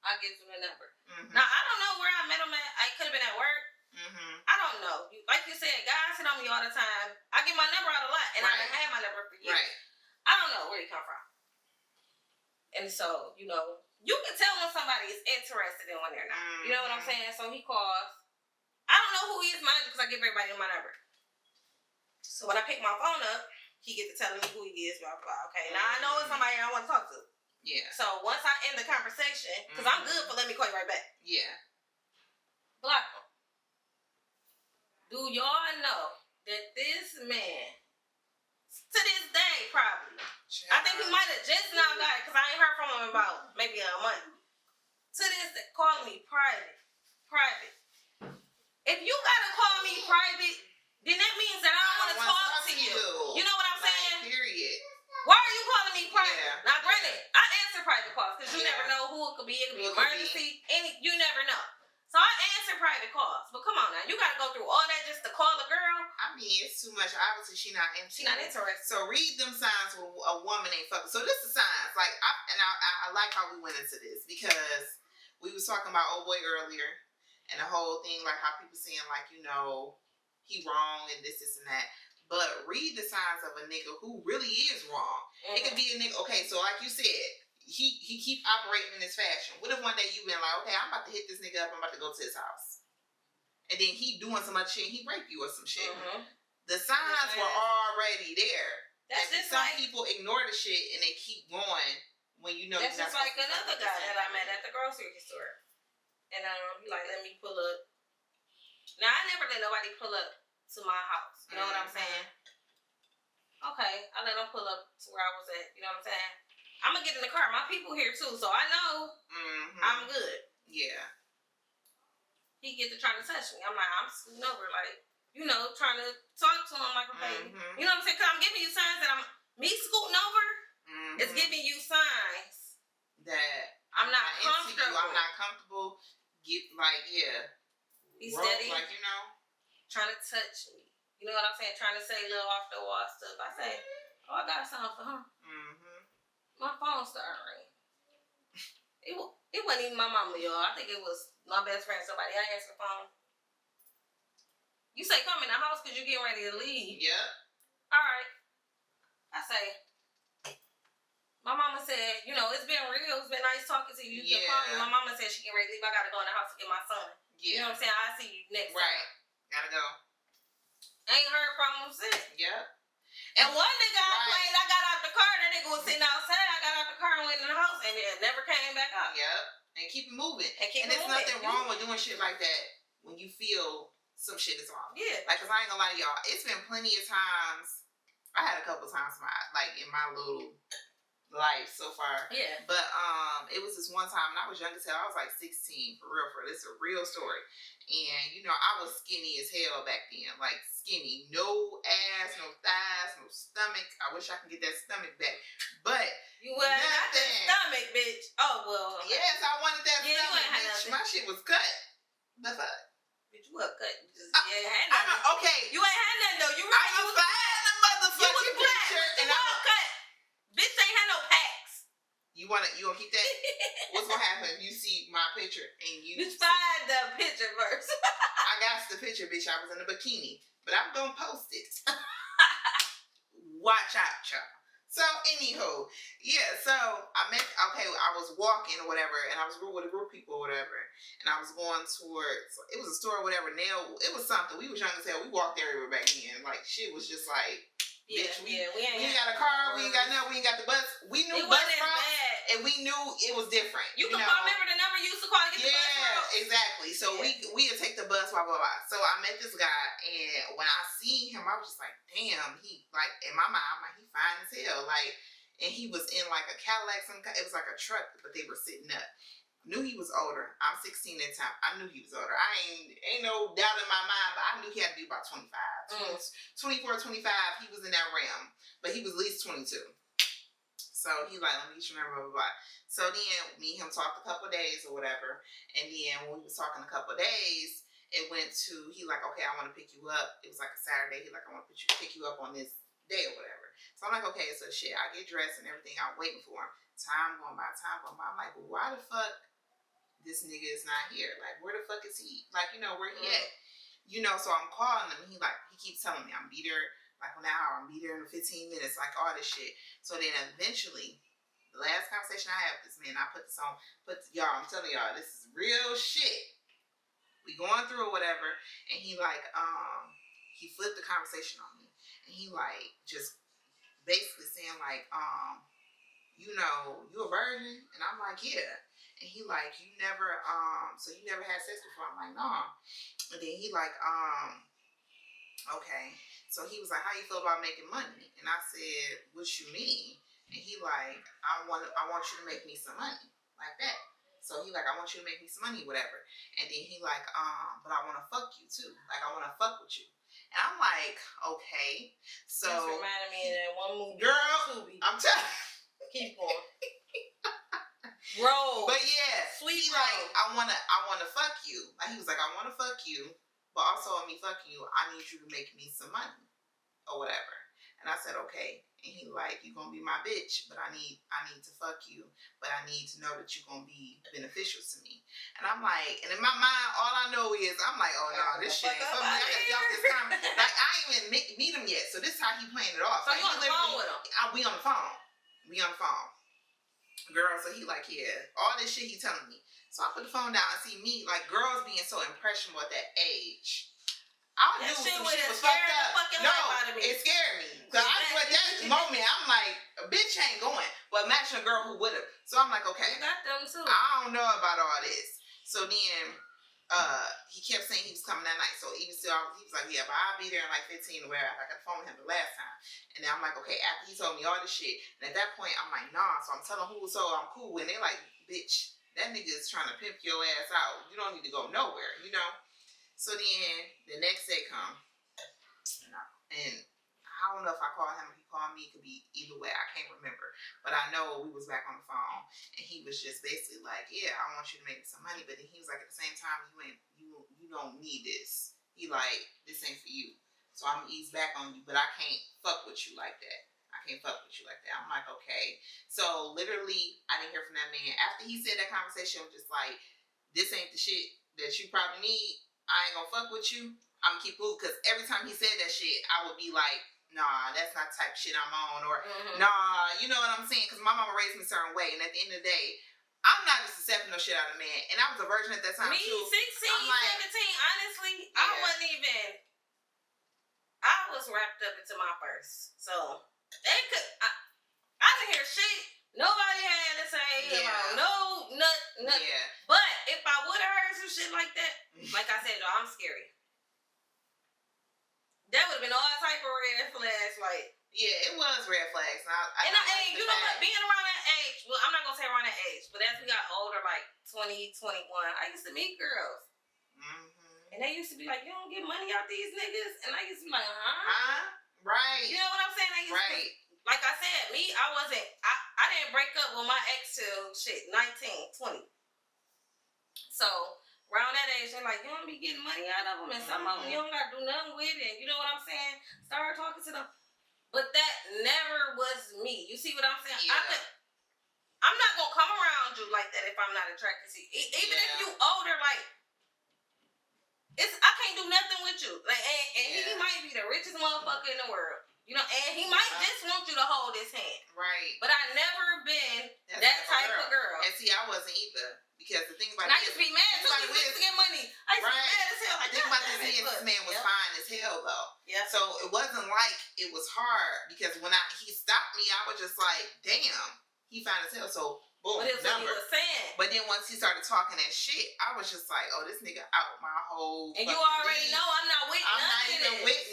I give him a number. Mm-hmm. Now I don't know where I met him at. I could have been at work. Mm-hmm. I don't know. Like you said, guys hit on me all the time. I get my number out a lot, and I done had my number for years. Right. I don't know where he come from. And so, you can tell when somebody is interested and when they're not. Mm-hmm. You know what I'm saying? So he calls. I don't know who he is, mind because I give everybody my number. So when I pick my phone up, he gets to telling me who he is, blah, blah. Okay, now I know it's somebody I want to talk to. Yeah. So once I end the conversation, because I'm good for let me call you right back. Yeah. Block him. Do y'all know that this man, to this day probably, I think he might have just now got it because I ain't heard from him about maybe a month. To this day, calling me private. If you gotta call me private, then that means that I don't want to talk to you. You know what I'm saying? Period. Why are you calling me private? Yeah. Now, granted, I answer private calls because you never know who it could be. It could be emergency. You never know. So I answer private calls. But come on now, you gotta go through all that just to call a girl? I mean, it's too much. Obviously, she's not interested. So read them signs when a woman ain't fucking. So this is signs. Like, I like how we went into this because we was talking about old boy earlier and the whole thing, like how people saying like, he wrong and this and that. But read the signs of a nigga who really is wrong. Mm-hmm. It could be a nigga, okay, so like you said, he keep operating in this fashion. What if one day you been like, okay, I'm about to hit this nigga up, I'm about to go to his house. And then he doing some other shit, he rape you or some shit. Mm-hmm. The signs were already there. That's just some people ignore the shit and they keep going when that's just like another guy that I met at the grocery store. And he like, let me pull up. Now I never let nobody pull up to my house. You know what I'm saying? Okay, I let him pull up to where I was at. You know what I'm saying? I'm gonna get in the car. My people here too, so I know I'm good. Yeah. He get to try to touch me. I'm like, I'm scooting over, like, trying to talk to him like, okay, you know what I'm saying? Because I'm giving you signs that me scooting over is giving you signs that I'm not comfortable. I'm not comfortable. He's steady. Like, trying to touch me. You know what I'm saying? Trying to say little off the wall stuff. I say, I got something for him. My phone started ringing. It wasn't even my mama, y'all. I think it was my best friend, somebody. I answered the phone. You say come in the house because you're getting ready to leave. Yep. All right. I say, my mama said, it's been real. It's been nice talking to you. You can call me. My mama said she getting ready to leave. I got to go in the house to get my son. Yeah. You know what I'm saying? I'll see you next time. Right. Gotta go. Ain't heard from him since. Yep. And one nigga I played, I got out the car. That nigga was sitting outside. I got out the car and went in the house, and it never came back up. Yep. And keep it moving. And there's nothing wrong with doing shit like that when you feel some shit is wrong. Yeah. Like, cause I ain't gonna lie to y'all, it's been plenty of times. I had a couple times in my little life so far. Yeah. But it was this one time, and I was young as hell. I was like 16, for real. This is a real story. And you know, I was skinny as hell back then, like skinny, no ass, no thighs, no stomach. I wish I could get that stomach back, but you were not that stomach, bitch. Oh well. Okay. Yes, I wanted that stomach, bitch. My shit was cut. The fuck. Bitch, you was cut. Okay. You ain't had nothing though. You right. I was flying the motherfucking picture, and I was cut. Bitch ain't had no packs. You gonna keep that? What's gonna happen if you see my picture and you? Bitch, find the picture first. I got the picture, bitch. I was in a bikini, but I'm gonna post it. Watch out, y'all. So, anywho, yeah. So I was walking or whatever, and I was with a group of people or whatever, and I was going towards. It was a store or whatever. It was something. We was young as hell. We walked everywhere back then. Like shit was just like. Bitch, we ain't got a car, we ain't got nothing, we ain't got the bus. We knew bus routes, and we knew it was different. You can remember the number you used to call to get the bus route? Yeah, exactly. So we would take the bus, blah, blah, blah. So I met this guy, and when I seen him, I was just like, damn, he, like, in my mind, I'm like, he fine as hell. Like, and he was in like a Cadillac, it was like a truck, but they were sitting up. Knew he was older. I'm 16 at the time. I knew he was older. I ain't no doubt in my mind, but I knew he had to be about 25. 24, 25, he was in that realm. But he was at least 22. So he like, let me get your number, blah, blah, blah. So then me and him talked a couple of days or whatever. And then when we was talking a couple of days, it went to, he like, okay, I want to pick you up. It was like a Saturday. He like, I want to pick you up on this day or whatever. So I'm like, okay, so shit, I get dressed and everything. I'm waiting for him. Time going by. I'm like, well, why the fuck this nigga is not here? Like, where the fuck is he? Like, you know, where he at? You know, so I'm calling him, and he keeps telling me, I'm be there like an hour, I'm be there in 15 minutes, like all this shit. So then eventually, the last conversation I had with this man, I put this on, y'all, I'm telling y'all, this is real shit. We going through or whatever, and he like, he flipped the conversation on me, and he like, just basically saying like, you know, you a virgin? And I'm like, yeah. And he like, you never had sex before? I'm like, no. And then he like, okay. So he was like, how you feel about making money? And I said, what you mean? And he like, I want you to make me some money. Like that. So he like, I want you to make me some money, whatever. And then he like, but I want to fuck you too. Like, I want to fuck with you. And I'm like, okay. So this reminded me of that one movie. Girl, I'm telling you. Keep going. Bro. But yeah, sweet. Like, I wanna fuck you. Like he was like, I wanna fuck you, but also in me fucking you, I need you to make me some money or whatever. And I said, okay. And he like, you gonna be my bitch, but I need to fuck you, but I need to know that you're gonna be beneficial to me. And I'm like, and in my mind, all I know is I'm like, oh no, this shit ain't for me. I gotta get off this time. Like I ain't even meet him yet, so this is how he playing it off. So like, you on the phone with him? We on the phone. We on the phone. Girl, so he like, yeah, all this shit he telling me. So I put the phone down and see me, like, girls being so impressionable at that age. I knew some shit was fucked up. No, it scared me. So I knew at that moment, I'm like, a bitch ain't going. But imagine a girl who would've. So I'm like, okay. You got them too. I don't know about all this. So then, he kept saying he was coming that night. So even still, he was like, yeah, but I'll be there in like 15 or whatever. I got the phone with him the last time. And then I'm like, okay, after he told me all this shit. And at that point, I'm like, nah. So I'm telling who, so I'm cool. And they're like, bitch, that nigga is trying to pimp your ass out. You don't need to go nowhere, you know? So then the next day come. And I don't know if I called him or he called me. It could be either way. I can't remember. But I know we was back on the phone. And he was just basically like, yeah, I want you to make me some money. But then he was like, at the same time, you don't need this. He like, this ain't for you. So I'm gonna ease back on you, but I can't fuck with you like that. I can't fuck with you like that. I'm like, okay. So literally, I didn't hear from that man. After he said that conversation, I'm just like, this ain't the shit that you probably need. I ain't gonna fuck with you. I'm gonna keep moving. Because every time he said that shit, I would be like, nah, that's not the type of shit I'm on. Or, nah, you know what I'm saying? Because my mama raised me a certain way. And at the end of the day, I'm not just accepting no shit out of a man. And I was a virgin at that time, me, too. 16, like, 17, honestly, yeah. I wasn't even... I was wrapped up into my first. So, they could... I didn't hear shit. Nobody had to say about nothing. Yeah. But if I would have heard some shit like that, like I said, though, I'm scary. That would have been all type of red flags, like... Yeah, it was red flags. And you know what? Being around that age, well, I'm not going to say around that age, but as we got older, like 20, 21, I used to meet girls. Mm-hmm. And they used to be like, you don't get money out these niggas? And I used to be like, huh? Right. You know what I'm saying? Right. Like I said, I didn't break up with my ex till 19, 20. So around that age, they're like, you don't be getting money out of them, and some of them you don't got to do nothing with it. And you know what I'm saying? Start talking to them. But that never was me. You see what I'm saying? Yeah. I'm not going to come around you like that if I'm not attracted to you. Even if you older, like, I can't do nothing with you. Like, and he might be the richest motherfucker in the world. You know, and he might just want you to hold his hand. Right. But I never been that type of girl. And see, I wasn't either. Because the thing about I used to be mad too. I used to get money. I used to be mad as hell. The thing about this man was fine as hell though. Yeah. So it wasn't like it was hard because when he stopped me, I was just like, damn, he fine as hell. So boom, but it was number. What he was saying. But then once he started talking that shit, I was just like, oh, this nigga out my whole. And you already know I'm not with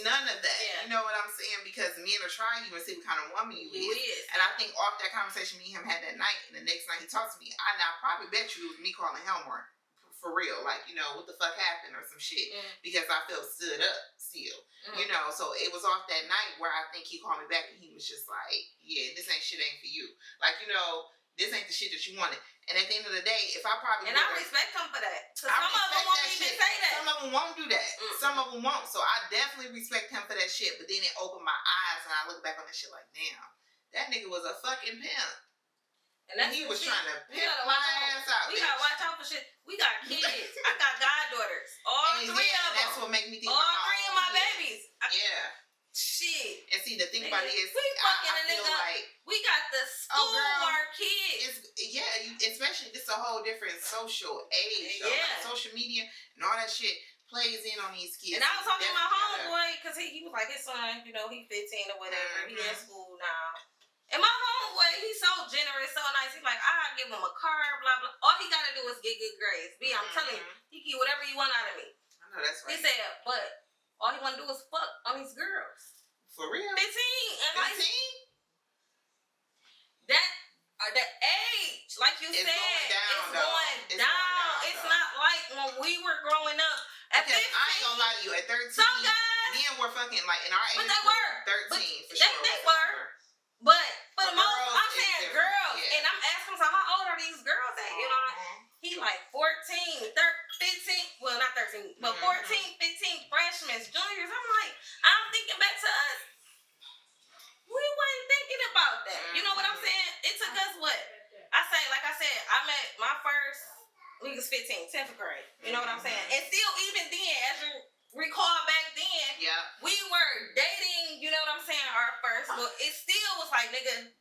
none of that. Yeah. You know what I'm saying? Because men will try you and see what kind of woman you is. And I think off that conversation me and him had that night, and the next night he talked to me, I probably bet you it was me calling Helmer for real, like, you know, what the fuck happened or some shit, because I felt stood up still, you know. So it was off that night where I think he called me back and he was just like, yeah, this ain't for you, like, you know, this ain't the shit that you wanted. And at the end of the day, if I probably I respect him for that. Some of them won't even say that. Some of them won't do that. Some of them won't. So I definitely respect him for that shit. But then it opened my eyes and I look back on that shit like, damn, that nigga was a fucking pimp. And he was trying to pimp my ass out. We gotta watch out for shit. We got kids. I got goddaughters. All three of them. That's what make me think all three of my babies. Yeah. Shit. And see, the thing about it is, we fucking a nigga. Like, we got the schoolwork kids. Especially this is a whole different social age. Yeah. Like social media and all that shit plays in on these kids. And I was talking to my homeboy because he was like, his son, you know, he 15 or whatever. He in school now. And my homeboy, he's so generous, so nice. He's like, I give him a car, blah, blah. All he got to do is get good grades. I'm telling you, he can get whatever you want out of me. I know that's right. He said, but all he want to do is fuck on these girls. For real? 15. And 15? The age, like you said, it's going down. It's not like when we were growing up. At 15, I ain't gonna lie to you. At 13, some guys, men were fucking like in our age. But they were 13 for sure. They were. But for the most, I'm saying girls, and I'm asking, so how old are these girls at? You know, he like 14, 15. Well, not 13, but 14, 15 freshmen, juniors. I'm thinking back to us. We wasn't thinking about that. You know what I'm saying? It took us what? Like I said, I met my first, we was 15, 10th grade. You know what I'm saying? And still, even then, as you recall back then, we were dating, you know what I'm saying, our first, but it still was like, nigga,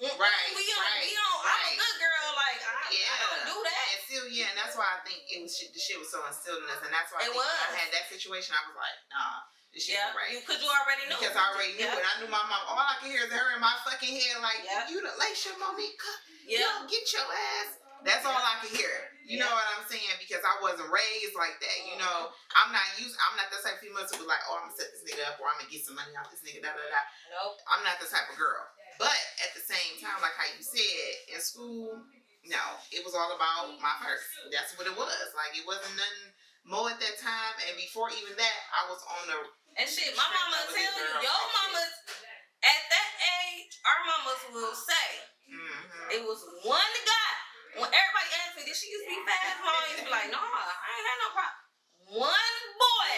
I'm a good girl, like, I don't do that. And still, and that's why I think the shit was so instilled in us, and that's why I had that situation, I was like, nah. This shit was right. Because you already knew. Because I already knew it. I knew my mom. All I could hear is her in my fucking head like, you the Laisha Monica. You don't get your ass. That's all I could hear. You know what I'm saying? Because I wasn't raised like that. You know, I'm not the type of female to be like, oh, I'm going to set this nigga up or I'm going to get some money off this nigga, da-da-da. Nope. I'm not the type of girl. But at the same time, like how you said, in school, no, it was all about my first. That's what it was. Like, it wasn't nothing more at that time. And before even that, I was on the... And shit, my mama tell you, your mamas, at that age, our mamas will say, it was one guy. When everybody asked me, did she used to be fast? Mom used to be like, no, I ain't had no problem. One boy.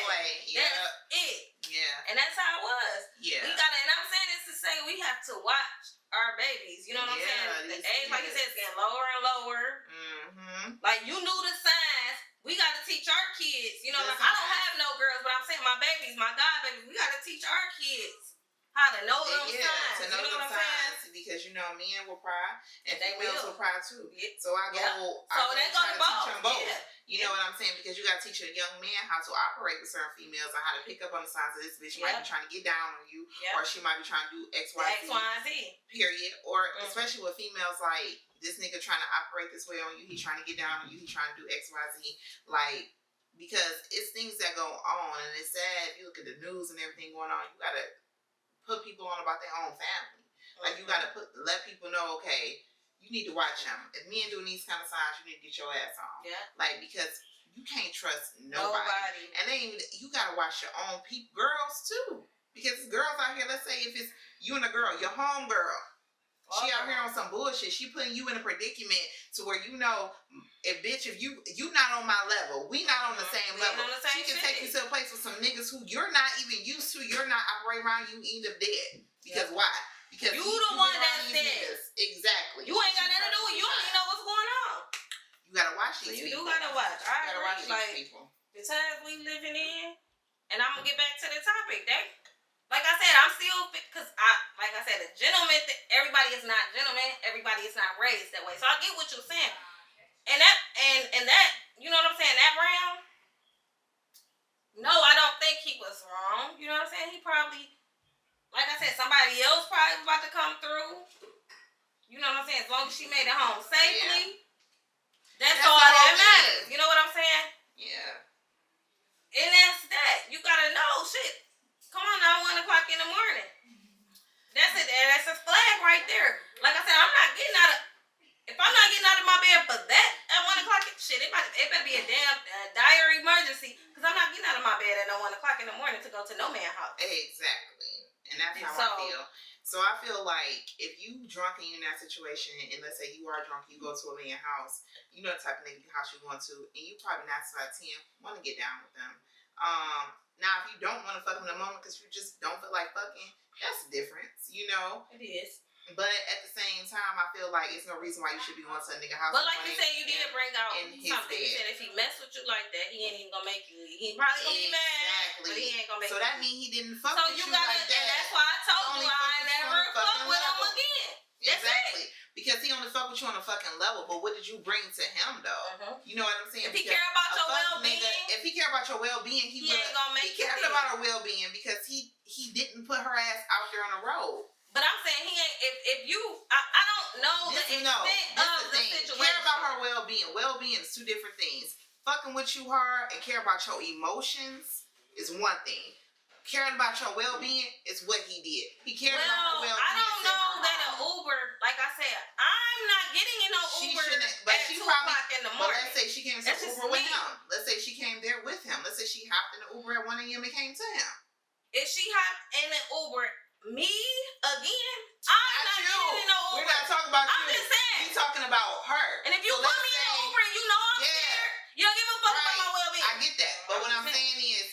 That's it. Yeah. And that's how it was. Yeah. And I'm saying this to say we have to watch our babies. You know what I'm saying? The age, like you said, is getting lower and lower. Like, you knew the signs. We got to teach our kids. You know, I don't have no girls, but I'm saying my babies, my god babies, we got to teach our kids how to know them signs. To know them signs. Because, you know, men will cry and females will cry too. So I go try to teach them both. You know what I'm saying? Because you got to teach a young man how to operate with certain females and how to pick up on the signs of this bitch might be trying to get down on you, or she might be trying to do X, Y, Z. Period. Or especially with females, like, this nigga trying to operate this way on you, he's trying to get down on you, he's trying to do X, Y, Z. Like, because it's things that go on, and it's sad. If you look at the news and everything going on, you gotta put people on about their own family. Like, you gotta let people know, okay, you need to watch him. If men doing these kind of signs, you need to get your ass on. Yeah. Like, because you can't trust nobody. And then you gotta watch your own people, girls too. Because girls out here, let's say if it's you and a girl, your home girl. She out here on some bullshit. She putting you in a predicament to where you know, if you not on my level, we not on the same level. She can take you to a place with some niggas who you're not even used to. You're not operating around. You end up dead. Because why? Because you the one that's dead. Exactly. You ain't got nothing to do with it. You don't even know what's going on. You gotta watch these people. You do gotta watch. You gotta watch these people. The times we living in, and I'm gonna get back to the topic. Like I said, I'm still, because like I said, a gentleman, everybody is not gentleman, everybody is not raised that way. So I get what you're saying. And that, you know what I'm saying, that round, no, I don't think he was wrong. You know what I'm saying? He probably, like I said, somebody else probably was about to come through. You know what I'm saying? As long as she made it home safely, that's all that matters. You know what I'm saying? Yeah. And that's that. You gotta know, shit. Come on now, 1 o'clock in the morning. That's it. That's a flag right there. Like I said, I'm not getting out of. If I'm not getting out of my bed for that at 1 o'clock, shit, it better be a damn dire emergency. Because I'm not getting out of my bed at 1 o'clock in the morning to go to no man's house. Exactly. And that's how I feel. So I feel like if you drunk and you're in that situation, and let's say you are drunk, you go to a man's house, you know the type of nigga house you're going to, and you probably 9 out of 10 want to get down with them. Now, if you don't want to fuck in the moment because you just don't feel like fucking, that's the difference, you know? It is. But at the same time, I feel like it's no reason why you should be going to a nigga house. But like you said, you did bring out something. You said if he mess with you like that, he ain't even gonna make you. He probably gonna be mad, but he ain't gonna make you. So that means he didn't fuck with you like that. And that's why I told you I never fuck with him again. Exactly. Because he only fuck with you on a fucking level, but what did you bring to him though? You know what I'm saying? If he care about your well-being, if he care about your well-being, he ain't gonna make he cared about her well-being because he didn't put her ass out there on the road. But I'm saying he ain't. If you, I don't know the extent of the situation. Care about her well-being. Well-being is 2 different things. Fucking with you hard and care about your emotions is one thing. Caring about your well-being is what he did. He cared about her well-being. I don't know that an Uber, like I said, I'm not getting in no Uber at 2 o'clock in the morning. But let's say she came to Uber with him. Let's say she came there with him. Let's say she hopped in the Uber at 1 a.m. and came to him. If she hopped in an Uber, me again, I'm not getting in no Uber. We're not talking about you. I'm just saying. We're talking about her. And if you put me in an Uber and you know I'm scared, you don't give a fuck about my well-being. I get that. But what I'm saying is,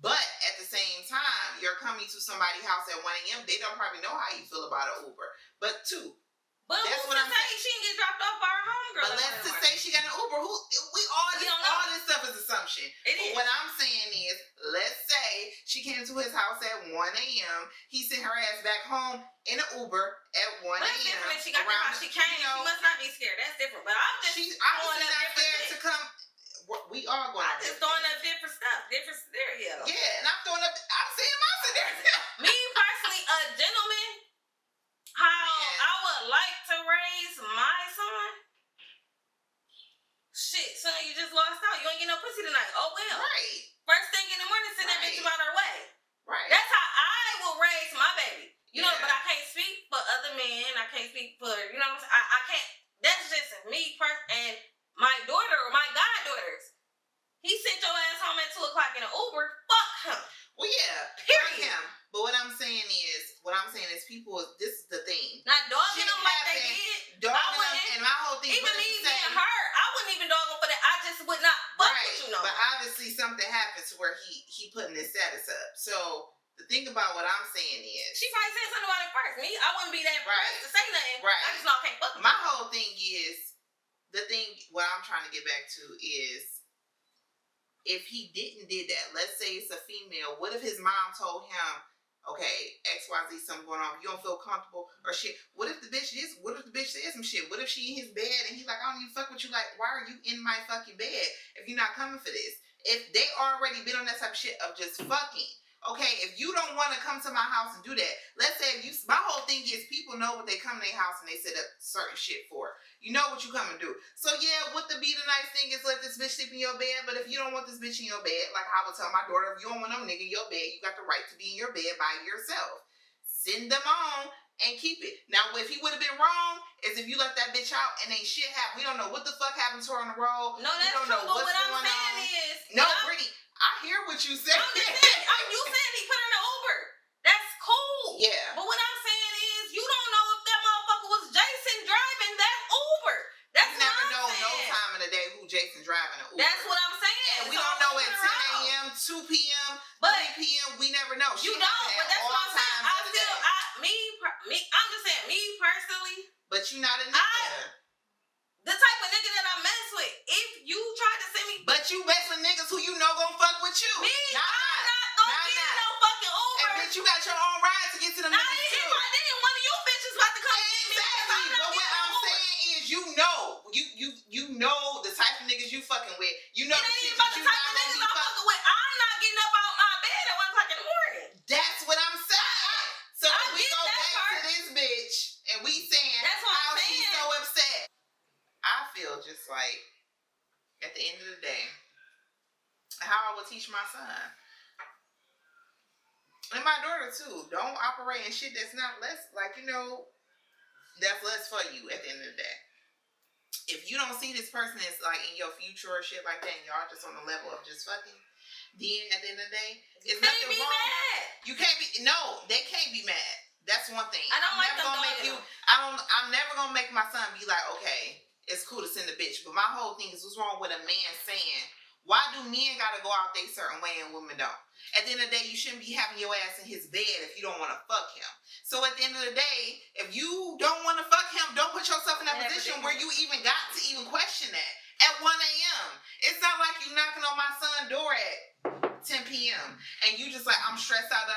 but at the same time, you're coming to somebody's house at 1 a.m. They don't probably know how you feel about an Uber. But 2. But that's what I'm saying. She didn't get dropped off by her homegirl. But let's just say she got an Uber. All this stuff is assumption. But what I'm saying is, let's say she came to his house at 1 a.m. He sent her ass back home in an Uber at 1 a.m. That's different if she got the house. She came. She must not be scared. That's different. But I'm just throwing up different to come. We are going. I'm just throwing up different stuff, different scenarios. Yeah, and I'm throwing up. I'm saying my scenario. Me personally, a gentleman. How I would like to raise my son. Shit, son, you just lost out. You ain't get no pussy tonight. Oh well. Right. First thing in the morning, send that bitch about her way. Right. That's how I will raise my baby. You know, but I can't speak for other men. I can't speak for, you know what I'm saying? I can't. That's just me and my daughter or my goddaughters. He sent your ass home at 2 o'clock in an Uber. Fuck him. Well, yeah. Period. Fuck him. But what I'm saying is people, this is the thing. Not dogging them like they did. Dogging them, and my whole thing. Even me being her, I wouldn't even dog them for that. I just would not fuck with you no more. But obviously something happened to where he putting his status up. So the thing about what I'm saying is, she probably said something about it first. Me, I wouldn't be that first to say nothing. Right. I just know I can't fuck with my whole thing is, what I'm trying to get back to is, if he did that, let's say it's a female, what if his mom told him, okay, XYZ, something going on, you don't feel comfortable or shit? What if the bitch says some shit? What if she in his bed and he's like, I don't even fuck with you, like, why are you in my fucking bed if you're not coming for this? If they already been on that type of shit of just fucking, okay, if you don't want to come to my house and do that, let's say my whole thing is people know what they come to their house and they set up certain shit for. You know what you come and do. So yeah, what the be the nice thing is let this bitch sleep in your bed, but if you don't want this bitch in your bed, like I would tell my daughter, if you don't want no nigga in your bed, you got the right to be in your bed by yourself. Send them on and keep it. Now, if he would have been wrong, is if you let that bitch out and ain't shit happen. We don't know what the fuck happened to her on the road. No, that's true. But what I'm saying is, no, Brittany, I hear what you said. I'm just saying, you said he put her in the Uber. That's cool. Yeah. But what I'm saying is, you don't know if that motherfucker was Jason driving that Uber. That's you never know no time of the day who Jason driving an Uber. That's what I'm saying. And we don't know at 10 a.m., 2 p.m., 3 p.m. We never know. You don't. But that's what I'm saying. I'm just saying, me personally. But you not a nigga. The type of nigga that I mess with. If you try to send me. But you mess with niggas who you know gon' fuck with you. Me? I'm not gonna get no fucking Uber. And bitch, you got your own ride to get to them niggas too. If I didn't, one of you bitches about to come get me. Exactly. But what I'm saying is, you know the type of niggas you fucking with. You know the shit that you not gonna be fucking with. I'm not getting up out my bed at 1 o'clock in the morning. That's what I'm saying. So we go back to this bitch and we saying how she's so upset. I feel just like at the end of the day, how I would teach my son. And my daughter too. Don't operate in shit that's not less, like, that's less for you at the end of the day. If you don't see this person as like in your future or shit like that, and y'all just on the level of just fucking, then at the end of the day, it's nothing wrong. Mad. You can't be, no, they can't be mad. That's one thing. I don't like them I'm never gonna make my son be like, okay, it's cool to send a bitch. But my whole thing is, what's wrong with a man saying, why do men gotta go out there a certain way and women don't? At the end of the day, you shouldn't be having your ass in his bed if you don't want to fuck him. So at the end of the day, if you don't want to fuck him, don't put yourself in that position where you even got to even question that at 1 a.m. It's not like you knocking on my son's door at 10 p.m. and you just like, I'm stressed out,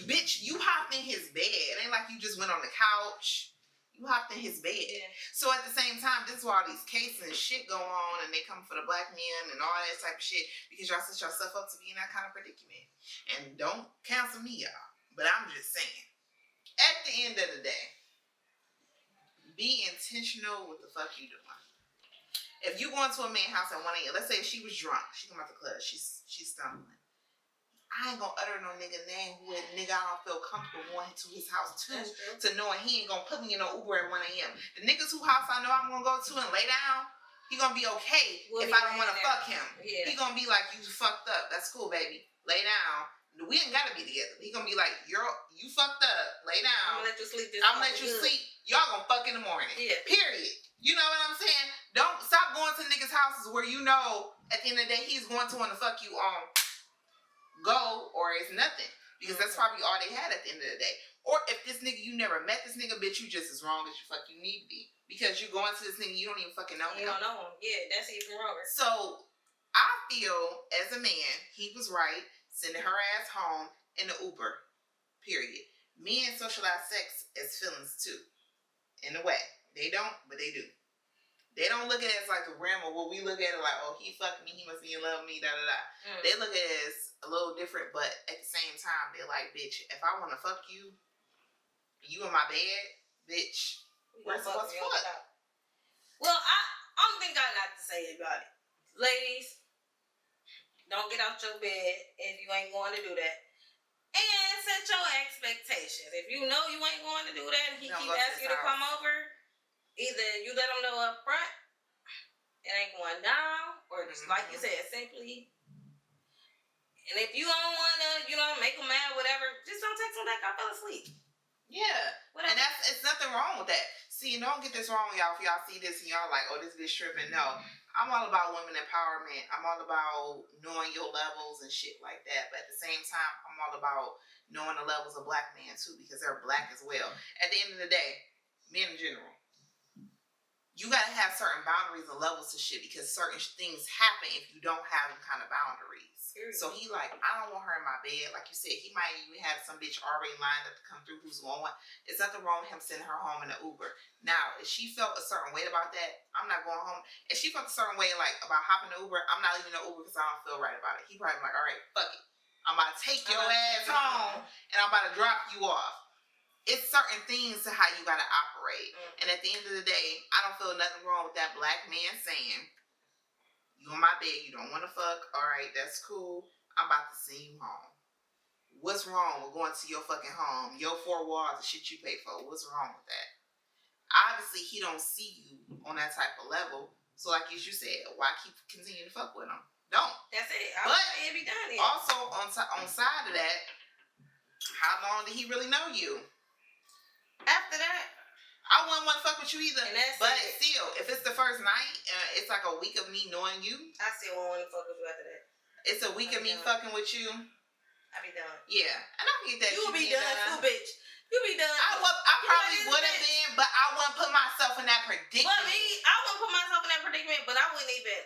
Bitch, you hopped in his bed. It ain't like you just went on the couch. You hopped in his bed. Yeah. So at the same time, this is where all these cases and shit go on, and they come for the black men and all that type of shit, because y'all set yourself up to be in that kind of predicament. And don't cancel me, y'all. But I'm just saying, at the end of the day, be intentional with the fuck you doing. If you go into a man's house at 1 a.m., let's say she was drunk, she come out the club, she's stumbling. I ain't gonna utter no nigga name who a nigga I don't feel comfortable going to his house to knowing he ain't gonna put me in no Uber at 1 a.m. The niggas whose house I know I'm gonna go to and lay down, he gonna be okay if I don't wanna fuck him. Yeah. He gonna be like, you fucked up. That's cool, baby. Lay down. We ain't gotta be together. He gonna be like, you fucked up. Lay down. I'm gonna let you sleep sleep. Y'all gonna fuck in the morning. Yeah. Period. You know what I'm saying? Don't stop going to niggas' houses where you know at the end of the day he's going to want to fuck you on go, or it's nothing, because that's probably all they had at the end of the day. Or if this nigga, you never met this nigga, bitch, you just as wrong as you fuck you need to be, because you going to this nigga, you don't even fucking know him. You don't know him. Yeah, that's even wrong. So I feel as a man, he was right sending her ass home in the Uber. Period. Men socialize sex as feelings too, in a way. They don't, but they do. They don't look at it as like a grandma. What we look at it like, oh, he fucked me, he must be in love with me, da da da. They look at it as a little different, but at the same time, they're like, bitch, if I want to fuck you, you in my bed, bitch, what's fuck? Well, I don't think I got to say about it. Ladies, don't get out your bed if you ain't going to do that. And set your expectations. If you know you ain't going to do that and he keep asking you to come over, either you let him know up front, it ain't going down, or just like you said, simply. And if you don't want to, make him mad, whatever, just don't text him back. I fell asleep. Yeah. Whatever. And it's nothing wrong with that. See, don't get this wrong, y'all. If y'all see this and y'all like, oh, this bitch tripping. No. I'm all about women empowerment. I'm all about knowing your levels and shit like that. But at the same time, I'm all about knowing the levels of black men too, because they're black as well. At the end of the day, men in general, you gotta have certain boundaries and levels to shit, because certain things happen if you don't have them kind of boundaries. So he like, I don't want her in my bed. Like you said, he might even have some bitch already lined up to come through who's going. There's nothing wrong with him sending her home in an Uber. Now, if she felt a certain way about that, I'm not going home. If she felt a certain way like about hopping the Uber, I'm not leaving the Uber because I don't feel right about it. He probably like, all right, fuck it. I'm about to take your ass home and I'm about to drop you off. It's certain things to how you gotta operate. And at the end of the day, I don't feel nothing wrong with that black man saying, you in my bed, you don't want to fuck, all right, that's cool. I'm about to send you home. What's wrong with going to your fucking home, your 4 walls, the shit you pay for? What's wrong with that? Obviously, he don't see you on that type of level. So, like as you said, why keep continuing to fuck with him? Don't. That's it. But it be done. Also, on side of that, how long did he really know you? After that, I wouldn't want to fuck with you either. But it. Still, if it's the first night, it's like a week of me knowing you. I still won't want to fuck with you after that. It's a week of me fucking with you. I be done. Yeah, and I get that. You be done too, bitch. You be done. I probably would have been, but I wouldn't put myself in that predicament. But me, I wouldn't put myself in that predicament, but I wouldn't even.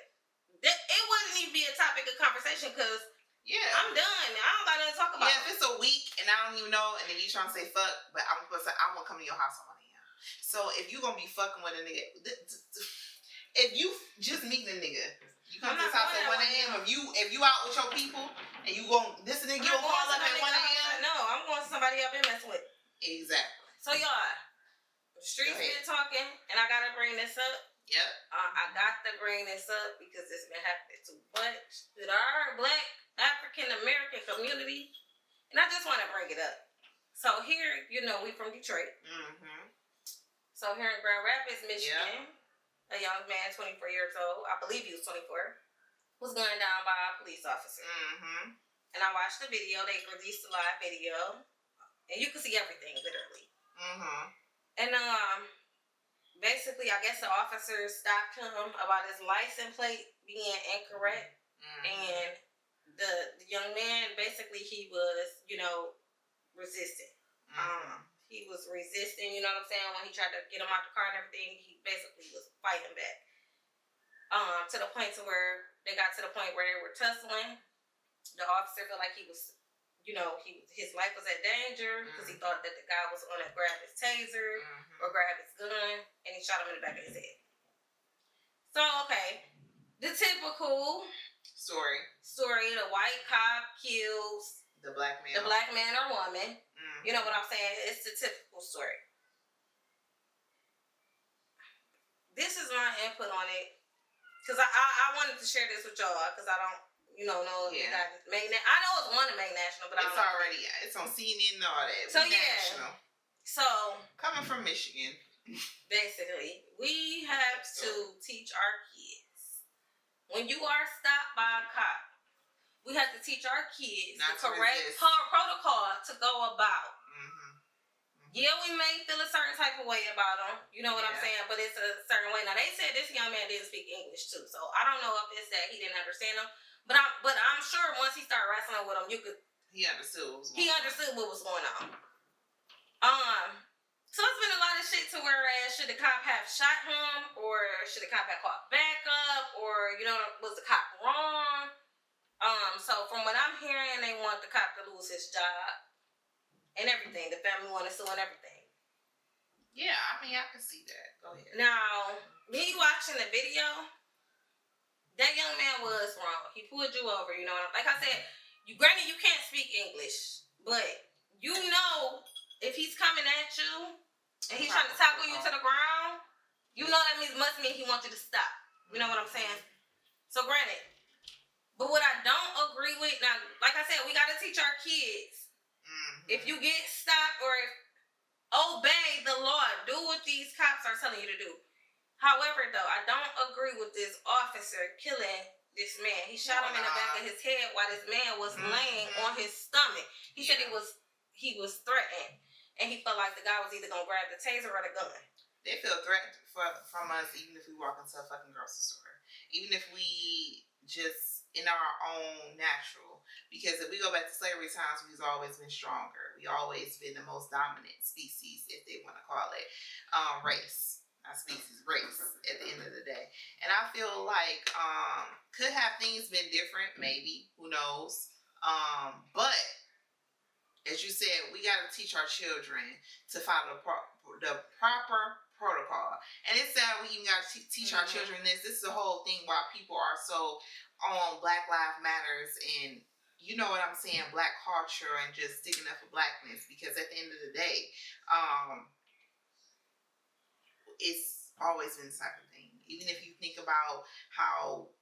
It wouldn't even be a topic of conversation because I'm done. I don't got nothing to talk about. Yeah, if it's a week and I don't even know, and then you trying to say fuck, but I'm supposed to say I won't come to your house on 1 a.m. So if you gonna be fucking with a nigga, if you just meeting a nigga, you come to his house at 1 a.m. If you out with your people and you gon' this nigga you gonna call up at 1 a.m. No, I'm going to somebody I've been messing with. Exactly. So y'all, the streets been talking, and I gotta bring this up. Yep. I got to bring this up because it's been happening too much to our Black African American community, and I just want to bring it up. So here, we from Detroit. Mm-hmm. So here in Grand Rapids, Michigan, a young man, 24 years old, I believe he was 24, was gunned down by a police officer. Mm-hmm. And I watched the video. They released a live video, and you can see everything literally. Mm-hmm. And basically, I guess the officer stopped him about his license plate being incorrect. Mm-hmm. And the young man, basically, he was, resisting. Mm-hmm. He was resisting, you know what I'm saying? When he tried to get him out the car and everything, he basically was fighting back. To the point to where they got to the point where they were tussling. The officer felt like he was, his life was at danger because he thought that the guy was going to grab his taser or grab his gun, and he shot him in the back of his head. So, okay, the typical story. The white cop kills the black man or woman. Mm-hmm. You know what I'm saying? It's the typical story. This is my input on it because I wanted to share this with y'all because I don't. Know it got I know it's one to make national, but it's already it's on CNN and all that. So national. So coming from Michigan, basically, we have to teach our kids when you are stopped by a cop, we have to teach our kids the correct protocol to go about. Mm-hmm. Yeah, we may feel a certain type of way about them. You know what I'm saying? But it's a certain way. Now they said this young man didn't speak English too, so I don't know if it's that he didn't understand them. But I'm sure once he started wrestling with him, he understood what was going on. He understood what was going on. So it's been a lot of shit to whereas should the cop have shot him or should the cop have called back up or was the cop wrong? So from what I'm hearing, they want the cop to lose his job and everything. The family want to sue and everything. Yeah, I mean I can see that. Go ahead. Now, me watching the video. That young man was wrong. He pulled you over, like I said, granted you can't speak English, but if he's coming at you and he's trying to tackle you to the ground, that must mean he wants you to stop. You know what I'm saying? So granted. But what I don't agree with, now, like I said, we gotta teach our kids. Mm-hmm. If you get stopped or obey the law, do what these cops are telling you to do. However, though, I don't agree with this officer killing this man. He shot him in the back of his head while this man was laying on his stomach. He said he was threatened, and he felt like the guy was either gonna grab the taser or the gun. They feel threatened from us, even if we walk into a fucking grocery store, even if we just in our own natural. Because if we go back to slavery times, we've always been stronger. We always been the most dominant species, if they want to call it race. Not species, race at the end of the day. And I feel like could have things been different, maybe, who knows. But as you said, we got to teach our children to follow the proper protocol. And it's sad we even got to teach our children this. This is the whole thing why people are so on Black Lives Matters and you know what I'm saying, Black culture and just sticking up for Blackness. Because at the end of the day, it's always been the type of thing. Even if you think about how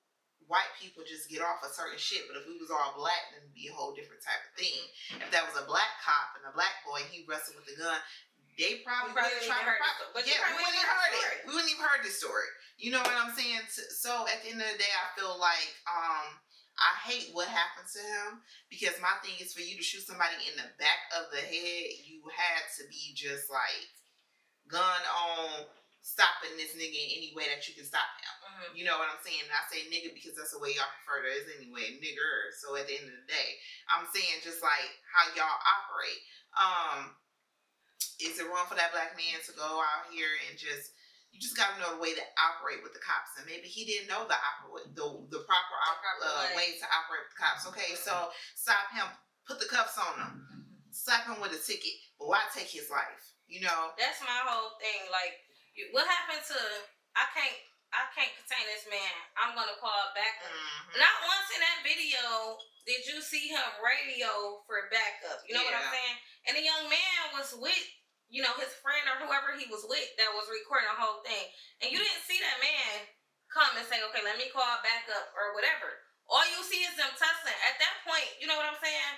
white people just get off a certain shit, but if we was all black, then it'd be a whole different type of thing. If that was a black cop and a black boy and he wrestled with a gun, they probably wouldn't try to we wouldn't even heard this story. You know what I'm saying? So at the end of the day, I feel like I hate what happened to him, because my thing is, for you to shoot somebody in the back of the head, you had to be just like gun on, stopping this nigga in any way that you can stop him. Mm-hmm. You know what I'm saying? And I say nigga because that's the way y'all prefer to is anyway, nigger. So at the end of the day, I'm saying just like how y'all operate. Is it wrong for that black man to go out here and you just gotta know the way to operate with the cops, and maybe he didn't know the proper way to operate with the cops. Okay, so stop him, put the cuffs on him, slap him with a ticket, but why take his life? You know, that's my whole thing. Like, what happened to? I can't contain this man. I'm gonna call backup. Mm-hmm. Not once in that video did you see him radio for backup. You know what I'm saying? And the young man was with, you know, his friend or whoever he was with that was recording the whole thing. And you didn't see that man come and say, okay, let me call backup or whatever. All you see is them tussling. At that point, you know what I'm saying?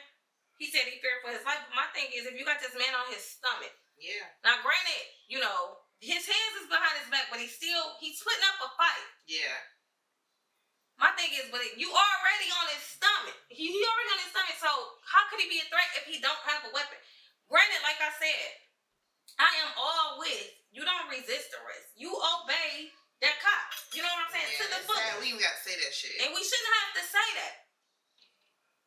He said he feared for his life. But my thing is, if you got this man on his stomach. Yeah. Now, granted, you know, his hands is behind his back, but he's putting up a fight. Yeah. My thing is, but you already on his stomach. He already on his stomach, so how could he be a threat if he don't have a weapon? Granted, like I said, I am all with, you don't resist arrest. You obey that cop. You know what I'm saying? Yeah, to the book. We even got to say that shit. And we shouldn't have to say that.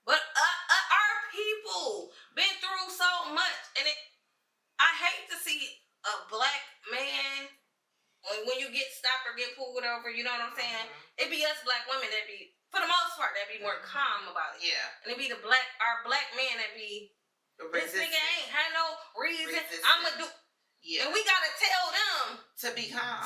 But our people been through so much, and I hate to see a black man when you get stopped or get pulled over. You know what I'm saying? Mm-hmm. It be us black women that be, for the most part, that be more calm about it. Yeah. And it be our black men that be, this nigga ain't had no reason. I'ma do. Yeah. And we gotta tell them to be calm.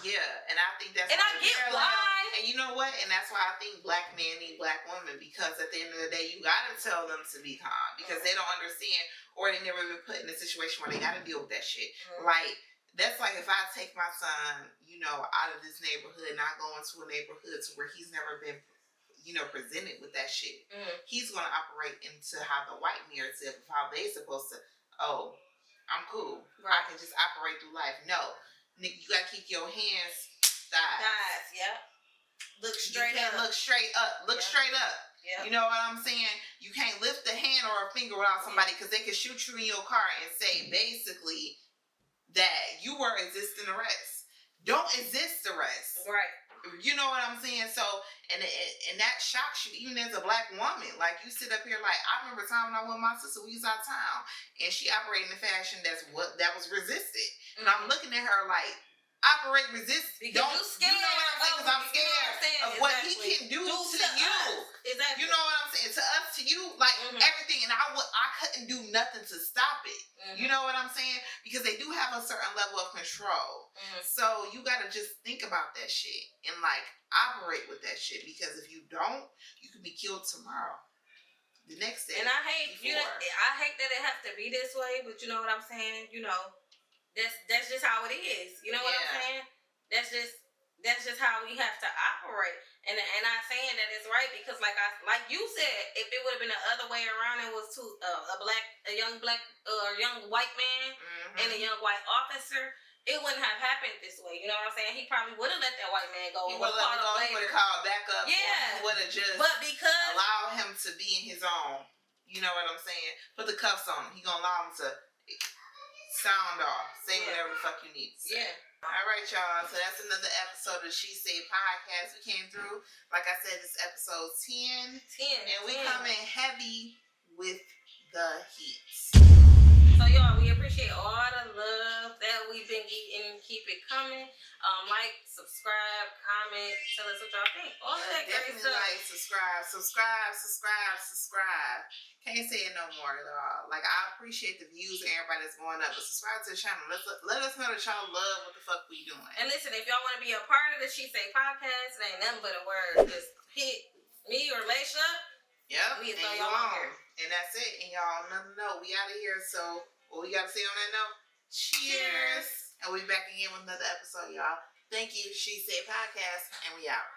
Yeah. And I think that's. And I get why. And you know what? And that's why I think black men need black women, because at the end of the day, you gotta tell them to be calm, because they don't understand, or they never been put in a situation where they gotta deal with that shit. Mm-hmm. Like, that's like if I take my son, you know, out of this neighborhood and I go into a neighborhood to where he's never been, you know, presented with that shit. Mm-hmm. He's gonna operate into how the white narrative of how they supposed to. Oh, I'm cool. Right. I can just operate through life. No, nigga, you gotta keep your hands thighs. Yeah. Look straight up. Look straight up. Look straight up. Yep. You know what I'm saying? You can't lift a hand or a finger without somebody, because they can shoot you in your car and say basically that you were resisting arrest. Don't resist arrest. Right. You know what I'm saying? So, and that shocks you, even as a black woman. Like, you sit up here like, I remember a time when I went with my sister, we was out of town, and she operated in a fashion that was resisted. Mm-hmm. And I'm looking at her like, operate, resist. Because you scared. You know what I'm saying? Because I'm scared of what he can do to you. Exactly. You know what I'm saying? To us, to you, like everything. And I couldn't do nothing to stop it. Mm-hmm. You know what I'm saying? Because they do have a certain level of control. Mm-hmm. So you got to just think about that shit and like operate with that shit. Because if you don't, you could be killed tomorrow. The next day. And I hate that it has to be this way, but you know what I'm saying? You know, that's just how it is. You know what I'm saying? That's just how we have to operate. And I'm saying that it's right because like you said, if it would have been the other way around, it was a young white man and a young white officer, it wouldn't have happened this way. You know what I'm saying? He probably would have let that white man go. He would have let him go. He would have called back up. Yeah. He would have just allow him to be in his own. You know what I'm saying? Put the cuffs on him. He gonna allow him to sound off. Say whatever the fuck you need to say. Yeah. All right, y'all. So that's another episode of She Say Podcast. We came through. Like I said, this episode 10. And we coming heavy with the heat. So, y'all, we appreciate all the love that we've been getting. Keep it coming. Like, subscribe, comment, tell us what y'all think. All of that great stuff. Like, subscribe. Can't say it no more at all. Like, I appreciate the views and everybody that's going up, but subscribe to the channel. Let us know that y'all love what the fuck we doing. And listen, if y'all want to be a part of the She Say Podcast, it ain't nothing but a word. Just hit me or Laisha. Yep. We throw y'all on here. And that's it. And y'all know we out of here. So what we got to say on that note? Cheers. And we'll be back again with another episode, y'all. Thank you. She Say Podcast. And we out.